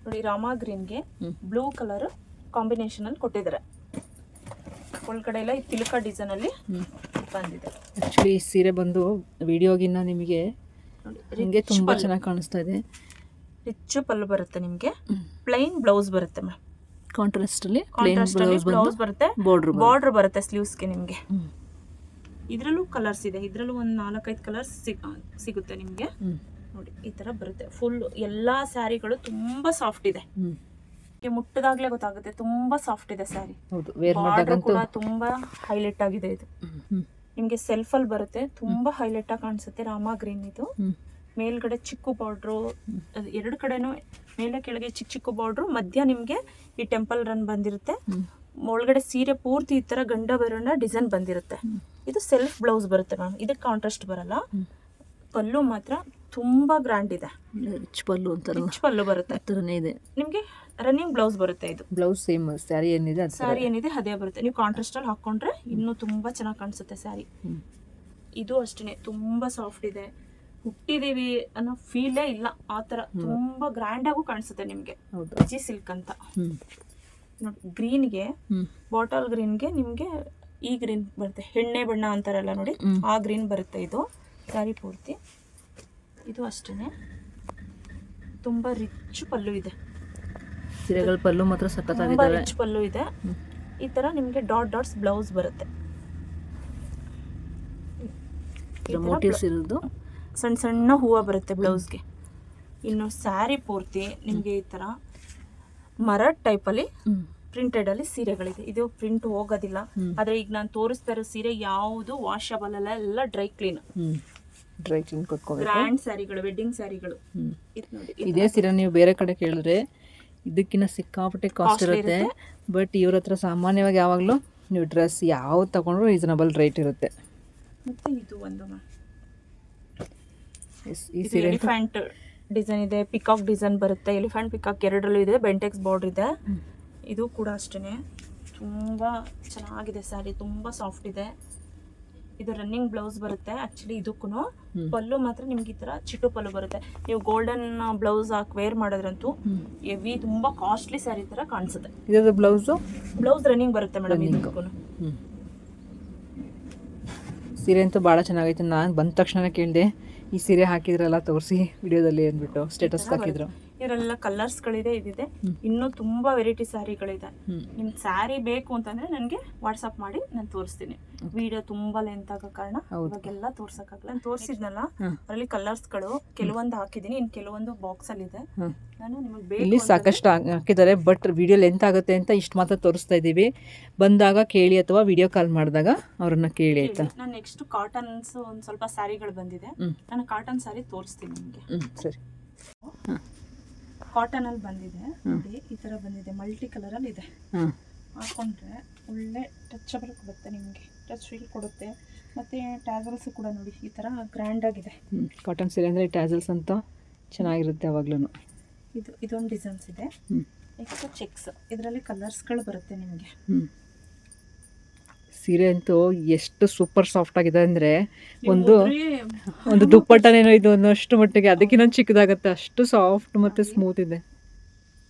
ನೋಡಿ, ರಾಮಾ ಗ್ರೀನ್ಗೆ ಬ್ಲೂ ಕಲರ್ ಕಾಂಬಿನೇಷನ್ ಅಲ್ಲಿ ಕೊಟ್ಟಿದ್ದಾರೆ. ಒಳಗಡೆ ಎಲ್ಲ ಈ ತಿಲಕ ಡಿಸೈನ್ ಅಲ್ಲಿ ಬಂದಿದೆ. ಆಕ್ಚುಲಿ ಈ ಸೀರೆ ಬಂದು ವಿಡಿಯೋಗಿನ್ನ ನಿಮಗೆ ಹಿಂಗೆ ತುಂಬಾ ಚೆನ್ನಾಗಿ ಕಾಣಿಸ್ತಾ ಇದೆ. ರಿಚ್ ಪಲ್ಲು ಬರುತ್ತೆ ನಿಮಗೆ, ಪ್ಲೈನ್ ಬ್ಲೌಸ್ ಬರುತ್ತೆ ಮ್ಯಾಮ್. ಕಾಂಟ್ರಾಸ್ಟ್ ಅಲ್ಲಿ ಬ್ಲೌಸ್ ಬರುತ್ತೆ, ಬಾರ್ಡರ್ ಬರುತ್ತೆ ಸ್ಲೀವ್ಸ್ಗೆ ನಿಮಗೆ. ಇದರಲ್ಲೂ ಕಲರ್ಸ್ ಇದೆ. ಇದರಲ್ಲೂ ಒಂದು 4-5 ಕಲರ್ಸ್ ಸಿಗುತ್ತೆ ನಿಮಗೆ. ನೋಡಿ, ಈ ತರ ಬರುತ್ತೆ. ಫುಲ್ ಎಲ್ಲಾ ಸ್ಯಾರಿಗಳು ತುಂಬಾ ಸಾಫ್ಟ್ ಇದೆ. ಮುಟ್ಟದಾಗ್ಲೇ ಗೊತ್ತಾಗುತ್ತೆ ತುಂಬಾ ಸಾಫ್ಟ್ ಇದೆ ಸ್ಯಾರಿ. ಬಾರ್ಡರ್ ಕೂಡ ತುಂಬಾ ಹೈಲೈಟ್ ಆಗಿದೆ. ಇದು ನಿಮ್ಗೆ ಸೆಲ್ಫ್ ಅಲ್ಲಿ ಬರುತ್ತೆ, ತುಂಬಾ ಹೈಲೈಟ್ ಆಗಿ ಕಾಣಿಸುತ್ತೆ. ರಾಮಾ ಗ್ರೀನ್ ಇದು. ಮೇಲ್ಗಡೆ ಚಿಕ್ಕ ಬಾರ್ಡ್ರು, ಎರಡು ಕಡೆನೂ ಮೇಲೆ ಕೆಳಗೆ ಚಿಕ್ಕ ಚಿಕ್ಕ ಬಾರ್ಡ್ರು, ಮಧ್ಯ ನಿಮ್ಗೆ ಈ ಟೆಂಪಲ್ ರನ್ ಬಂದಿರುತ್ತೆ. ಒಳಗಡೆ ಸೀರೆ ಪೂರ್ತಿ ಈ ತರ ಗಂಡ ಬರೋಣ ಡಿಸೈನ್ ಬಂದಿರುತ್ತೆ. ಇದು ಸೆಲ್ಫ್ ಬ್ಲೌಸ್ ಬರುತ್ತೆ ಮ್ಯಾಮ್. ಇದಕ್ಕೆ ಕಾಂಟ್ರಾಸ್ಟ್ ಬರಲ್ಲ. ಪಲ್ಲು ಮಾತ್ರ ತುಂಬಾ ಗ್ರ್ಯಾಂಡ್ ಇದೆ. ರಿಚ್ ಪಲ್ಲು ಅಂತ ರಿಚ್ ಪಲ್ಲು ಬರುತ್ತೆ. ಇದೆ ನಿಮ್ಗೆ ರನ್ನಿಂಗ್ ಬ್ಲೌಸ್ ಬರುತ್ತೆ. ಇದು ಬ್ಲೌಸ್ ಸೇಮ್ ಸ್ಯಾರಿ ಏನಿದೆ ಅದೇ ಬರುತ್ತೆ. ನೀವು ಕಾಂಟ್ರಾಸ್ಟ್ ಅಲ್ಲಿ ಹಾಕೊಂಡ್ರೆ ಇನ್ನೂ ತುಂಬಾ ಚೆನ್ನಾಗಿ ಕಾಣಿಸುತ್ತೆ ಸ್ಯಾರಿ. ಇದು ಅಷ್ಟೇ ತುಂಬಾ ಸಾಫ್ಟ್ ಇದೆ. ಹುಟ್ಟಿದೀವಿ ಅನ್ನೋ ಫೀಲೇ ಇಲ್ಲ. ಆ ತರ ತುಂಬಾ ಗ್ರ್ಯಾಂಡ್ ಆಗು ಕಾಣಿಸುತ್ತೆ ನಿಮ್ಗೆ. ಅಜಿ ಸಿಲ್ಕ್ ಅಂತ ನೋಡಿ. ಗ್ರೀನ್ಗೆ, ಬಾಟಲ್ ಗ್ರೀನ್ಗೆ ನಿಮ್ಗೆ ಈ ಗ್ರೀನ್ ಬರುತ್ತೆ. ಎಣ್ಣೆ ಬಣ್ಣ ಅಂತಾರಲ್ಲ ನೋಡಿ, ಆ ಗ್ರೀನ್ ಬರುತ್ತೆ ಇದು ಸ್ಯಾರಿ ಪೂರ್ತಿ. ಇದು ಅಷ್ಟೇ ತುಂಬಾ ರಿಚ್ ಪಲ್ಲು ಇದೆ. ಸೀರೆಗಳ ಪಲ್ಲು ಮಾತ್ರ ತುಂಬಾ ರಿಚ್ ಪಲ್ಲು ಇದೆ. ಈ ತರ ನಿಮ್ಗೆ ಡಾಟ್ಸ್ ಬ್ಲೌಸ್ ಬರುತ್ತೆ. ಸಣ್ಣ ಸಣ್ಣ ಹೂವು ಬರುತ್ತೆ ಬ್ಲೌಸ್ಗೆ. ಇನ್ನು ಸ್ಯಾರಿ ಪೂರ್ತಿ ನಿಮ್ಗೆ ಈ ತರ ಮರ ಟೈಪ್ ಅಲ್ಲಿ ಪ್ರಿಂಟೆಡ್ ಅಲ್ಲಿ ಸೀರೆಗಳಿದೆ. ಇದು ಪ್ರಿಂಟ್ ಹೋಗೋದಿಲ್ಲ. ಆದ್ರೆ ಈಗ ನಾನು ತೋರಿಸ್ತಾ ಇರೋ ಸೀರೆ ಯಾವುದು ವಾಷಬಲ್ ಅಲ್ಲ, ಎಲ್ಲ ಡ್ರೈ ಕ್ಲೀನ್ ಕೊಟ್ಕೋಬೇಕು. ಗ್ರ್ಯಾಂಡ್ ಸ್ಯಾರಿಗಳು, ವೆಡ್ಡಿಂಗ್ ಸ್ಯಾರಿಗಳು. ಇದೇ ಸೀರೆ ನೀವು ಬೇರೆ ಕಡೆ ಕೇಳಿದ್ರೆ ಇದಕ್ಕಿಂತ ಸಿಕ್ಕಾಪಟ್ಟೆ ಕಾಸ್ಟ್ ಇರುತ್ತೆ. ಬಟ್ ಇವ್ರ ಹತ್ರ ಸಾಮಾನ್ಯವಾಗಿ ಯಾವಾಗಲೂ ನೀವು ಡ್ರೆಸ್ ಯಾವ್ದು ತಗೊಂಡ್ರು ರೀಸನಬಲ್ ರೇಟ್ ಇರುತ್ತೆ. ಮತ್ತೆ ಇದು ಒಂದು ಈ ಸೀರೆ ಎಲಿಫೆಂಟ್ ಡಿಸೈನ್ ಇದೆ, ಪಿಕಾಕ್ ಡಿಸೈನ್ ಬರುತ್ತೆ. ಎಲಿಫೆಂಟ್ ಪಿಕಾಕ್ ಎರಡರಲ್ಲೂ ಇದೆ. ಬೆಂಟೆಕ್ಸ್ ಬಾರ್ಡರ್ ಇದೆ. ಇದು ಕೂಡ ಅಷ್ಟೇ ತುಂಬಾ ಚೆನ್ನಾಗಿದೆ ಸ್ಯಾರಿ. ತುಂಬಾ ಸಾಫ್ಟ್ ಇದೆ. ಇದು ರನ್ನಿಂಗ್ ಬ್ಲೌಸ್ ಬರುತ್ತೆ. ಆಕ್ಚುಲಿ ಇದಕ್ಕೂ ಪಲ್ಲು ಮಾತ್ರ ನಿಮ್ಗೆ ಈ ತರ ಚಿಟ್ಟು ಪಲ್ಲು ಬರುತ್ತೆ. ನೀವು ಗೋಲ್ಡನ್ ಬ್ಲೌಸ್ ಹಾಕಿ ವೇರ್ ಮಾಡೋದ್ರಂತೂ ಹೆವಿ ತುಂಬಾ ಕಾಸ್ಟ್ಲಿ ಸ್ಯಾರಿ ತರ ಕಾಣಿಸುತ್ತೆ. ಇದು ಬ್ಲೌಸ್ ರನ್ನಿಂಗ್ ಬರುತ್ತೆ ಮೇಡಮ್. ಇದಕ್ಕೂ ಸೀರೆ ಅಂತೂ ಭಾಳ ಚೆನ್ನಾಗೈತೆ. ನಾನು ಬಂದ ತಕ್ಷಣ ಕೇಳಿದೆ, ಈ ಸೀರೆ ಹಾಕಿದ್ರಲ್ಲ ತೋರಿಸಿ ವಿಡಿಯೋದಲ್ಲಿ ಅಂದ್ಬಿಟ್ಟು ಸ್ಟೇಟಸ್ ಹಾಕಿದ್ರು. ಇದರೆಲ್ಲ ಕಲರ್ಸ್ಗಳಿದೆ. ಇದಿದೆ. ಇನ್ನೂ ತುಂಬಾ ವೆರೈಟಿ ಸ್ಯಾರಿಗಳಿದೆ. ನಿಮ್ಗೆ ಸ್ಯಾರಿ ಬೇಕು ಅಂತಂದ್ರೆ ನನಗೆ ವಾಟ್ಸಪ್ ಮಾಡಿ ನಾನು ತೋರಿಸ್ತೀನಿ. ವಿಡಿಯೋ ತುಂಬಾ ಲೆಂತ್ ಆಗೋ ಕಾರಣ ಇವಾಗೆಲ್ಲ ತೋರ್ಸಕ್ಕಾಗಲ್ಲ. ನಾನು ತೋರಿಸಿದ್ನಲ್ಲ ಅದರಲ್ಲಿ ಕಲರ್ಸ್ಗಳು ಕೆಲವೊಂದು ಹಾಕಿದ್ದೀನಿ, ಇನ್ನು ಕೆಲವೊಂದು ಬಾಕ್ಸ್ ಅಲ್ಲಿ ಇದೆ. ನಾನು ನಿಮಗೆ ಬೇಕು ಇಲ್ಲಿ ಸಾಕಷ್ಟು ಹಾಕಿದ್ದಾರೆ. ಬಟ್ ವಿಡಿಯೋ ಲೆಂತ್ ಆಗುತ್ತೆ ಅಂತ ಇಷ್ಟು ಮಾತ್ರ ತೋರಿಸ್ತಾ ಇದ್ದೀವಿ. ಬಂದಾಗ ಕೇಳಿ ಅಥವಾ ವಿಡಿಯೋ ಕಾಲ್ ಮಾಡಿದಾಗ ಅವ್ರನ್ನ ಕೇಳಿ ಆಯ್ತಾ. ನಾನು ನೆಕ್ಸ್ಟ್ ಕಾಟನ್ಸ್ ಒಂದು ಸ್ವಲ್ಪ ಸ್ಯಾರಿಗಳು ಬಂದಿದೆ. ನಾನು ಕಾಟನ್ ಸ್ಯಾರಿ ತೋರಿಸ್ತೀನಿ ನಿಮಗೆ. ಸರಿ. ಕಾಟನ್ ಅಲ್ಲಿ ಬಂದಿದೆ ನೋಡಿ. ಈ ತರ ಬಂದಿದೆ. ಮಲ್ಟಿ ಕಲರ್ ಅಲ್ಲಿ ಇದೆ. ಹಾಕೊಂಡ್ರೆ ಒಳ್ಳೆ ಟಚಬಲ್ ಕೊಡುತ್ತೆ ನಿಮಗೆ. ಟಚ್ ಫೀಲ್ ಕೊಡುತ್ತೆ. ಮತ್ತೆ ಟ್ಯಾಸಲ್ಸ್ ಕೂಡ ನೋಡಿ ಈ ತರ ಗ್ರ್ಯಾಂಡ್ ಆಗಿದೆ. ಕಾಟನ್ ಸೀರೆ ಅಂದ್ರೆ ಟ್ಯಾಸಲ್ಸ್ ಅಂತ ಚೆನ್ನಾಗಿರುತ್ತೆ ಯಾವಾಗ್ಲೂ. ಇದೊಂದು ಡಿಸೈನ್ಸ್ ಇದೆ. Next cheques. ಇದರಲ್ಲಿ ಕಲರ್ಸ್ಗಳು ಬರುತ್ತೆ ನಿಮಗೆ. ಸೀರೆ ಅಂತೂ ಎಷ್ಟು ಸೂಪರ್ ಸಾಫ್ಟ್ ಆಗಿದೆ ಅಂದರೆ ಒಂದು ದುಪ್ಪಟ್ಟನೇನೋ ಇದು ಅನ್ನೋಷ್ಟು ಮಟ್ಟಿಗೆ ಅದಕ್ಕಿಂತ ಚಿಕ್ಕದಾಗುತ್ತೆ. ಅಷ್ಟು ಸಾಫ್ಟ್ ಮತ್ತು ಸ್ಮೂತ್ ಇದೆ.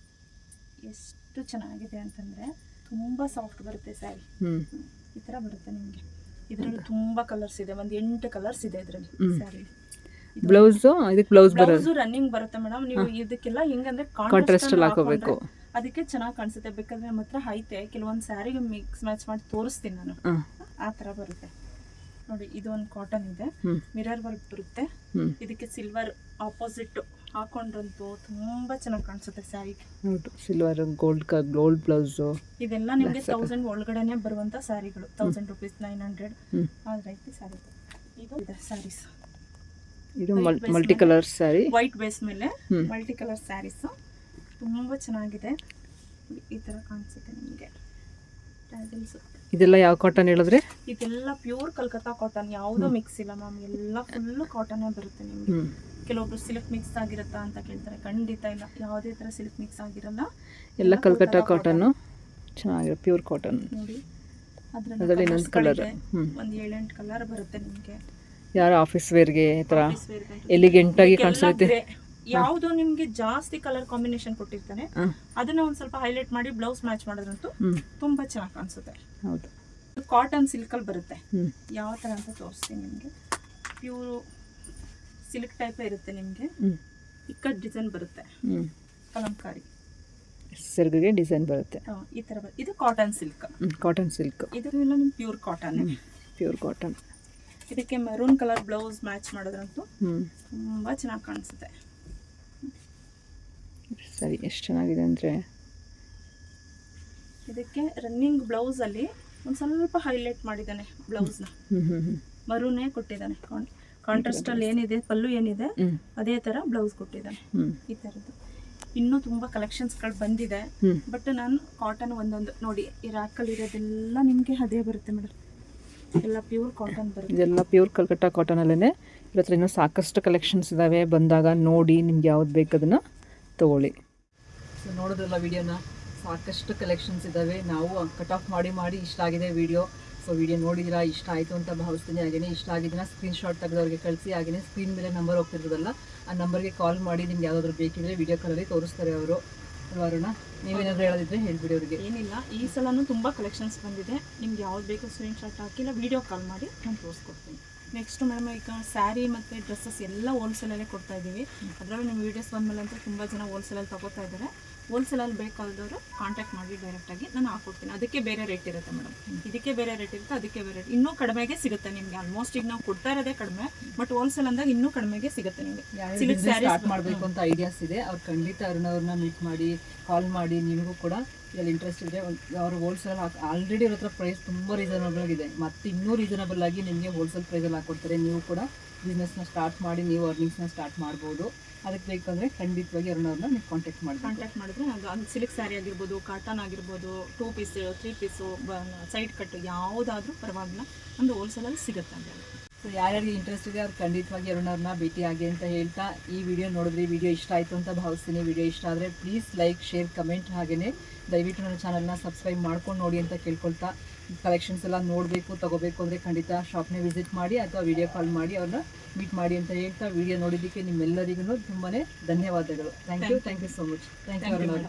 ಎಷ್ಟು ಚೆನ್ನಾಗಿದೆ ಅಂತಂದರೆ ತುಂಬ ಸಾಫ್ಟ್ ಬರುತ್ತೆ ಸ್ಯಾರಿ. ಈ ಥರ ಬರುತ್ತೆ ನಿಮಗೆ. ಇದರಲ್ಲಿ ತುಂಬ ಕಲರ್ಸ್ ಇದೆ. ಒಂದು 8 ಕಲರ್ಸ್ ಇದೆ ಇದರಲ್ಲಿ ಸ್ಯಾರಿ. ಬ್ಲೌಸ್ ರನ್ನಿಂಗ್ ಬರುತ್ತೆ ಮೇಡಮ್. ನೀವು ಇದಕ್ಕೆಲ್ಲ ಹೆಂಗಂದ್ರೆ ಕಾಂಟ್ರಾಸ್ಟ್ ಹಾಕೋಬೇಕು. ಅದಕ್ಕೆ ಚೆನ್ನಾಗಿ ಕಾಣಿಸುತ್ತೆ. ಬೇಕಾದ್ರೆ ನಮ್ಮ ಹತ್ರ ಐತೆ. ಕೆಲವೊಂದು ಸ್ಯಾರಿಗೆ ಮಿಕ್ಸ್ ಮ್ಯಾಚ್ ಮಾಡಿ ತೋರಿಸ್ತೀನಿ ನಾನು. ಆ ಥರ ಬರುತ್ತೆ ನೋಡಿ. ಇದು ಒಂದು ಕಾಟನ್ ಇದೆ. ಮಿರರ್ ವರ್ಕ್ ಬರುತ್ತೆ. ಇದಕ್ಕೆ ಸಿಲ್ವರ್ ಆಪೋಸಿಟ್ ಹಾಕೊಂಡ್ರಂತೂ ತುಂಬಾ ಚೆನ್ನಾಗಿ ಕಾಣಿಸುತ್ತೆ ಸ್ಯಾರಿ. Silver gold blouse. ಇದೆಲ್ಲ ನಿಮಗೆ 1000 ಒಳಗಡೆನೆ ಬರುವಂತ ಸ್ಯಾರಿಗಳು. 1000 ರೂಪೀಸ್ 900 ಆ ರೀತಿ ಸ್ಯಾರಿ. ಇದು ಇದೆ ಸ್ಯಾರೀಸ್. ಇದು multi colour sari. White base ಮೇಲೆ ಮಲ್ಟಿ ಕಲರ್ ಸ್ಯಾರೀಸ್ ತುಂಬ ಚೆನ್ನಾಗಿದೆ. ಈ ಥರ ಕಾಣಿಸುತ್ತೆ ನಿಮಗೆ. ಇದೆಲ್ಲ ಯಾವ ಕಾಟನ್ ಹೇಳಿದ್ರೆ? ಇದೆಲ್ಲ ಪ್ಯೂರ್ ಕಲ್ಕತ್ತಾ ಕಾಟನ್. ಯಾವುದೋ ಮಿಕ್ಸ್ ಇಲ್ಲ ಮ್ಯಾಮ್. ಎಲ್ಲ ಫುಲ್ಲು ಕಾಟನ್ನೇ ಬರುತ್ತೆ ನಿಮಗೆ. ಕೆಲವೊಬ್ರು ಸಿಲ್ಕ್ ಮಿಕ್ಸ್ ಆಗಿರುತ್ತಾ ಅಂತ ಕೇಳ್ತಾರೆ. ಖಂಡಿತ ಇಲ್ಲ, ಯಾವುದೇ ಥರ ಸಿಲ್ಕ್ ಮಿಕ್ಸ್ ಆಗಿರಲ್ಲ. ಎಲ್ಲ ಕಲ್ಕಟ್ಟ ಕಾಟನ್ನು ಚೆನ್ನಾಗಿರೋ ಪ್ಯೂರ್ ಕಾಟನ್ ನೋಡಿ, ಅದರಲ್ಲಿ ಇನ್ನೊಂದು ಕಲರ್ ಒಂದು 7-8 ಕಲರ್ ಬರುತ್ತೆ ನಿಮಗೆ. ಯಾರು ಆಫೀಸ್ ವೇರ್ಗೆ ಈ ಥರ ಎಲಿಗೆಂಟಾಗಿ ಕಾಣಿಸುತ್ತೆ. ಯಾವುದು ನಿಮ್ಗೆ ಜಾಸ್ತಿ ಕಲರ್ ಕಾಂಬಿನೇಷನ್ ಕೊಟ್ಟಿರ್ತಾನೆ ಅದನ್ನ ಒಂದ್ ಸ್ವಲ್ಪ ಹೈಲೈಟ್ ಮಾಡಿ ಬ್ಲೌಸ್ ಮ್ಯಾಚ್ ಮಾಡೋದ್ರಂತೂ ತುಂಬಾ ಚೆನ್ನಾಗಿ ಕಾಣಿಸುತ್ತೆ. ಹೌದು, ಕಾಟನ್ ಸಿಲ್ಕ್ ಅಲ್ಲಿ ಬರುತ್ತೆ. ಯಾವ ತರ ಅಂತ ತೋರಿಸ್ತೀನಿ ನಿಮ್ಗೆ. ಪ್ಯೂರ್ ಸಿಲ್ಕ್ ಟೈಪ್ ಇರುತ್ತೆ ನಿಮ್ಗೆ. ಇಕ್ಕಟ್ ಡಿಸೈನ್ ಬರುತ್ತೆ, ಕಲಂಕಾರಿ ಸೆರಗಿಗೆ ಡಿಸೈನ್ ಬರುತ್ತೆ. ಈ ತರ ಇದು ಕಾಟನ್ ಸಿಲ್ಕ್. ಕಾಟನ್ ಸಿಲ್ಕ್ ಇದು ಎಲ್ಲ ನಿಮ್ಗೆ ಪ್ಯೂರ್ ಕಾಟನ್. Pure cotton. ಇದಕ್ಕೆ ಮೆರೂನ್ ಕಲರ್ ಬ್ಲೌಸ್ ಮ್ಯಾಚ್ ಮಾಡೋದ್ರಂತೂ ತುಂಬಾ ಚೆನ್ನಾಗಿ ಕಾಣಿಸುತ್ತೆ. ಸರಿ, ಎಷ್ಟು ಚೆನ್ನಾಗಿದೆ ಅಂದರೆ ಇದಕ್ಕೆ ರನ್ನಿಂಗ್ ಬ್ಲೌಸ್ ಅಲ್ಲಿ ಒಂದು ಸ್ವಲ್ಪ ಹೈಲೈಟ್ ಮಾಡಿದ್ದಾನೆ ಬ್ಲೌಸ್ನ. ಮರೂನೇ ಕೊಟ್ಟಿದ್ದಾನೆ. ಕಾಂಟ್ರಾಸ್ಟ್ ಅಲ್ಲಿ ಏನಿದೆ ಪಲ್ಲು ಏನಿದೆ ಅದೇ ತರ ಬ್ಲೌಸ್ ಕೊಟ್ಟಿದ್ದಾನೆ. ಈ ತರದ್ದು ಇನ್ನೂ ತುಂಬಾ ಕಲೆಕ್ಷನ್ಸ್ಗಳು ಬಂದಿದೆ. ಬಟ್ ನಾನು ಕಾಟನ್ ಒಂದೊಂದು ನೋಡಿ, ಈ ರ್ಯಾಕಲ್ಲಿ ಇರೋದೆಲ್ಲ ನಿಮಗೆ ಅದೇ ಬರುತ್ತೆ ಮೇಡಮ್. ಎಲ್ಲ ಪ್ಯೂರ್ ಕಾಟನ್ ಬರುತ್ತೆ. ಇದೆಲ್ಲ ಪ್ಯೂರ್ ಕಲ್ಕಟ್ಟ ಕಾಟನಲ್ಲೇ ಇದ್ರ ಹತ್ರ ಇನ್ನೂ ಸಾಕಷ್ಟು ಕಲೆಕ್ಷನ್ಸ್ ಇದ್ದಾವೆ. ಬಂದಾಗ ನೋಡಿ ನಿಮ್ಗೆ ಯಾವ್ದು ಬೇಕು ಅದನ್ನು ತೊಗೊಳ್ಳಿ. ಸೊ ನೋಡೋದ್ರಲ್ಲ ವಿಡಿಯೋನ, ಸಾಕಷ್ಟು ಕಲೆಕ್ಷನ್ಸ್ ಇದ್ದಾವೆ. ನಾವು ಕಟ್ ಆಫ್ ಮಾಡಿ ಇಷ್ಟ ಆಗಿದೆ ವಿಡಿಯೋ. ಸೊ ವಿಡಿಯೋ ನೋಡಿದಿರಾ, ಇಷ್ಟ ಆಯಿತು ಅಂತ ಭಾವಿಸ್ತೀನಿ. ಹಾಗೆಯೇ ಇಷ್ಟ ಆಗಿದ್ದನ್ನ ಸ್ಕ್ರೀನ್ಶಾಟ್ ತೆಗೆದವ್ರಿಗೆ ಕಳಿಸಿ. ಹಾಗೆಯೇ ಸ್ಕ್ರೀನ್ ಮೇಲೆ ನಂಬರ್ ಹೋಗ್ತಿರೋದಲ್ಲ, ಆ ನಂಬರ್ಗೆ ಕಾಲ್ ಮಾಡಿ ನಿಮ್ಗೆ ಯಾವುದಾದ್ರು ಬೇಕಿದ್ರೆ ವಿಡಿಯೋ ಕಾಲಲ್ಲಿ ತೋರಿಸ್ತಾರೆ ಅವರು. ಅರುಣ, ನೀವೇನಾದರೂ ಹೇಳೋದಿದ್ರೆ ಹೇಳ್ಬಿಡಿ ಅವರಿಗೆ. ಏನಿಲ್ಲ, ಈ ಸಲನೂ ತುಂಬ ಕಲೆಕ್ಷನ್ಸ್ ಬಂದಿದೆ. ನಿಮ್ಗೆ ಯಾವ್ದು ಬೇಕೋ ಸ್ಕ್ರೀನ್ಶಾಟ್ ಹಾಕಿಲ್ಲ ವಿಡಿಯೋ ಕಾಲ್ ಮಾಡಿ ನಾನು ತೋರಿಸ್ಕೊಡ್ತೀನಿ. ನೆಕ್ಸ್ಟ್ ಮೇಡಮ್, ಈಗ ಸ್ಯಾರಿ ಮತ್ತು ಡ್ರೆಸ್ಸಸ್ ಎಲ್ಲ ಹೋಲ್ಸೇಲಲ್ಲೇ ಕೊಡ್ತಾ ಇದ್ದೀವಿ. ಅದರಲ್ಲೂ ನಿಮ್ಮ ವೀಡಿಯೋಸ್ ಬಂದಮೇಲೆ ಅಂತೂ ತುಂಬ ಜನ ಹೋಲ್ಸೇಲಲ್ಲಿ ತಗೋತಾ ಇದ್ದಾರೆ. ಹೋಲ್ಸೇಲಲ್ಲಿ ಬೇಕಾದವರು ಕಾಂಟ್ಯಾಕ್ಟ್ ಮಾಡಿ ಡೈರೆಕ್ಟಾಗಿ ನಾನು ಹಾಕ್ಕೊಡ್ತೀನಿ. ಅದಕ್ಕೆ ಬೇರೆ ರೇಟ್ ಇರುತ್ತೆ ಮೇಡಮ್, ಇದಕ್ಕೆ ಬೇರೆ ರೇಟ್ ಇರುತ್ತೆ, ಅದಕ್ಕೆ ಬೇರೆ ರೇಟ್. ಇನ್ನೂ ಕಡಿಮೆಗೆ ಸಿಗುತ್ತೆ ನಿಮಗೆ. ಆಲ್ಮೋಸ್ಟ್ ಈಗ ನಾವು ಕೊಡ್ತಾ ಇರೋದೇ ಕಡಿಮೆ, ಬಟ್ ಹೋಲ್ಸೇಲ್ ಅಂದಾಗ ಇನ್ನೂ ಕಡಿಮೆಗೆ ಸಿಗುತ್ತೆ ನಿಮಗೆ. ಸಿಲ್ಕ್ ಸ್ಯಾರಿ ಸ್ಟಾರ್ಟ್ ಮಾಡಬೇಕು ಅಂತ ಐಡಿಯಾಸ್ ಇದೆ, ಅವ್ರು ಖಂಡಿತ ಅರುಣವ್ರನ್ನ ಮೀಟ್ ಮಾಡಿ ಕಾಲ್ ಮಾಡಿ. ನಿಮಗೂ ಕೂಡ ಇದರಲ್ಲಿ ಇಂಟ್ರೆಸ್ಟ್ ಇದೆ. ಅವರು ಹೋಲ್ಸೇಲ್ ಆಲ್ರೆಡಿ ಅವ್ರ ಹತ್ರ ಪ್ರೈಸ್ ತುಂಬ ರೀಸನಬಲ್ ಇದೆ. ಮತ್ತು ಇನ್ನೂ ರೀಸನಬಲ್ ಆಗಿ ನಿಮಗೆ ಹೋಲ್ಸೇಲ್ ಪ್ರೈಸಲ್ಲಿ ಹಾಕ್ಕೊಡ್ತಾರೆ. ನೀವು ಕೂಡ ಬಿಸ್ನೆಸ್ನ ಸ್ಟಾರ್ಟ್ ಮಾಡಿ ನೀವು ಅರ್ನಿಂಗ್ಸ್ನ ಸ್ಟಾರ್ಟ್ ಮಾಡ್ಬೋದು. ಅದಕ್ಕೆ ಬೇಕಂದರೆ ಖಂಡಿತವಾಗಿ ಅರುಣವ್ರನ್ನ ನೀವು ಕಾಂಟ್ಯಾಕ್ಟ್ ಮಾಡಿದ್ರೆ ಅದು ಸಿಲ್ಕ್ ಸ್ಯಾರಿ ಆಗಿರ್ಬೋದು, ಕಾಟನ್ ಆಗಿರ್ಬೋದು, 2 ಪೀಸ್ 3 ಪೀಸು, ಸೈಡ್ ಕಟ್ಟು ಯಾವುದಾದ್ರೂ ಪರವಾಗಿಲ್ಲ, ಒಂದು ಹೋಲ್ಸೇಲಲ್ಲಿ ಸಿಗುತ್ತೆ ಅಂತ. ಸೊ ಯಾರ್ಯಾರಿಗೆ ಇಂಟ್ರೆಸ್ಟ್ ಇದೆ ಅವ್ರು ಖಂಡಿತವಾಗಿ ಅರುಣವ್ರನ್ನ ಭೇಟಿ ಆಗಿ ಅಂತ ಹೇಳ್ತಾ, ಈ ವಿಡಿಯೋ ನೋಡಿದ್ರಿ, ವಿಡಿಯೋ ಇಷ್ಟ ಆಯಿತು ಅಂತ ಭಾವಿಸ್ತೀನಿ. ವಿಡಿಯೋ ಇಷ್ಟ ಆದರೆ ಪ್ಲೀಸ್ ಲೈಕ್, ಶೇರ್, ಕಮೆಂಟ್, ಹಾಗೆಯೇ ದಯವಿಟ್ಟು ನನ್ನ ಚಾನಲ್ನ ಸಬ್ಸ್ಕ್ರೈಬ್ ಮಾಡ್ಕೊಂಡು ನೋಡಿ ಅಂತ ಕೇಳ್ಕೊಳ್ತಾ, ಕಲೆಕ್ಷನ್ಸ್ ಎಲ್ಲ ನೋಡಬೇಕು ತಗೋಬೇಕು ಅಂದರೆ ಖಂಡಿತ ಶಾಪ್ನೇ ವಿಸಿಟ್ ಮಾಡಿ ಅಥವಾ ವಿಡಿಯೋ ಕಾಲ್ ಮಾಡಿ ಅವ್ರನ್ನ ಮೀಟ್ ಮಾಡಿ ಅಂತ ಹೇಳ್ತಾ, ವಿಡಿಯೋ ನೋಡಿದ್ದಕ್ಕೆ ನಿಮ್ಮೆಲ್ಲರಿಗೂ ತುಂಬಾ ಧನ್ಯವಾದಗಳು. Thank you so much. Thank you Arun.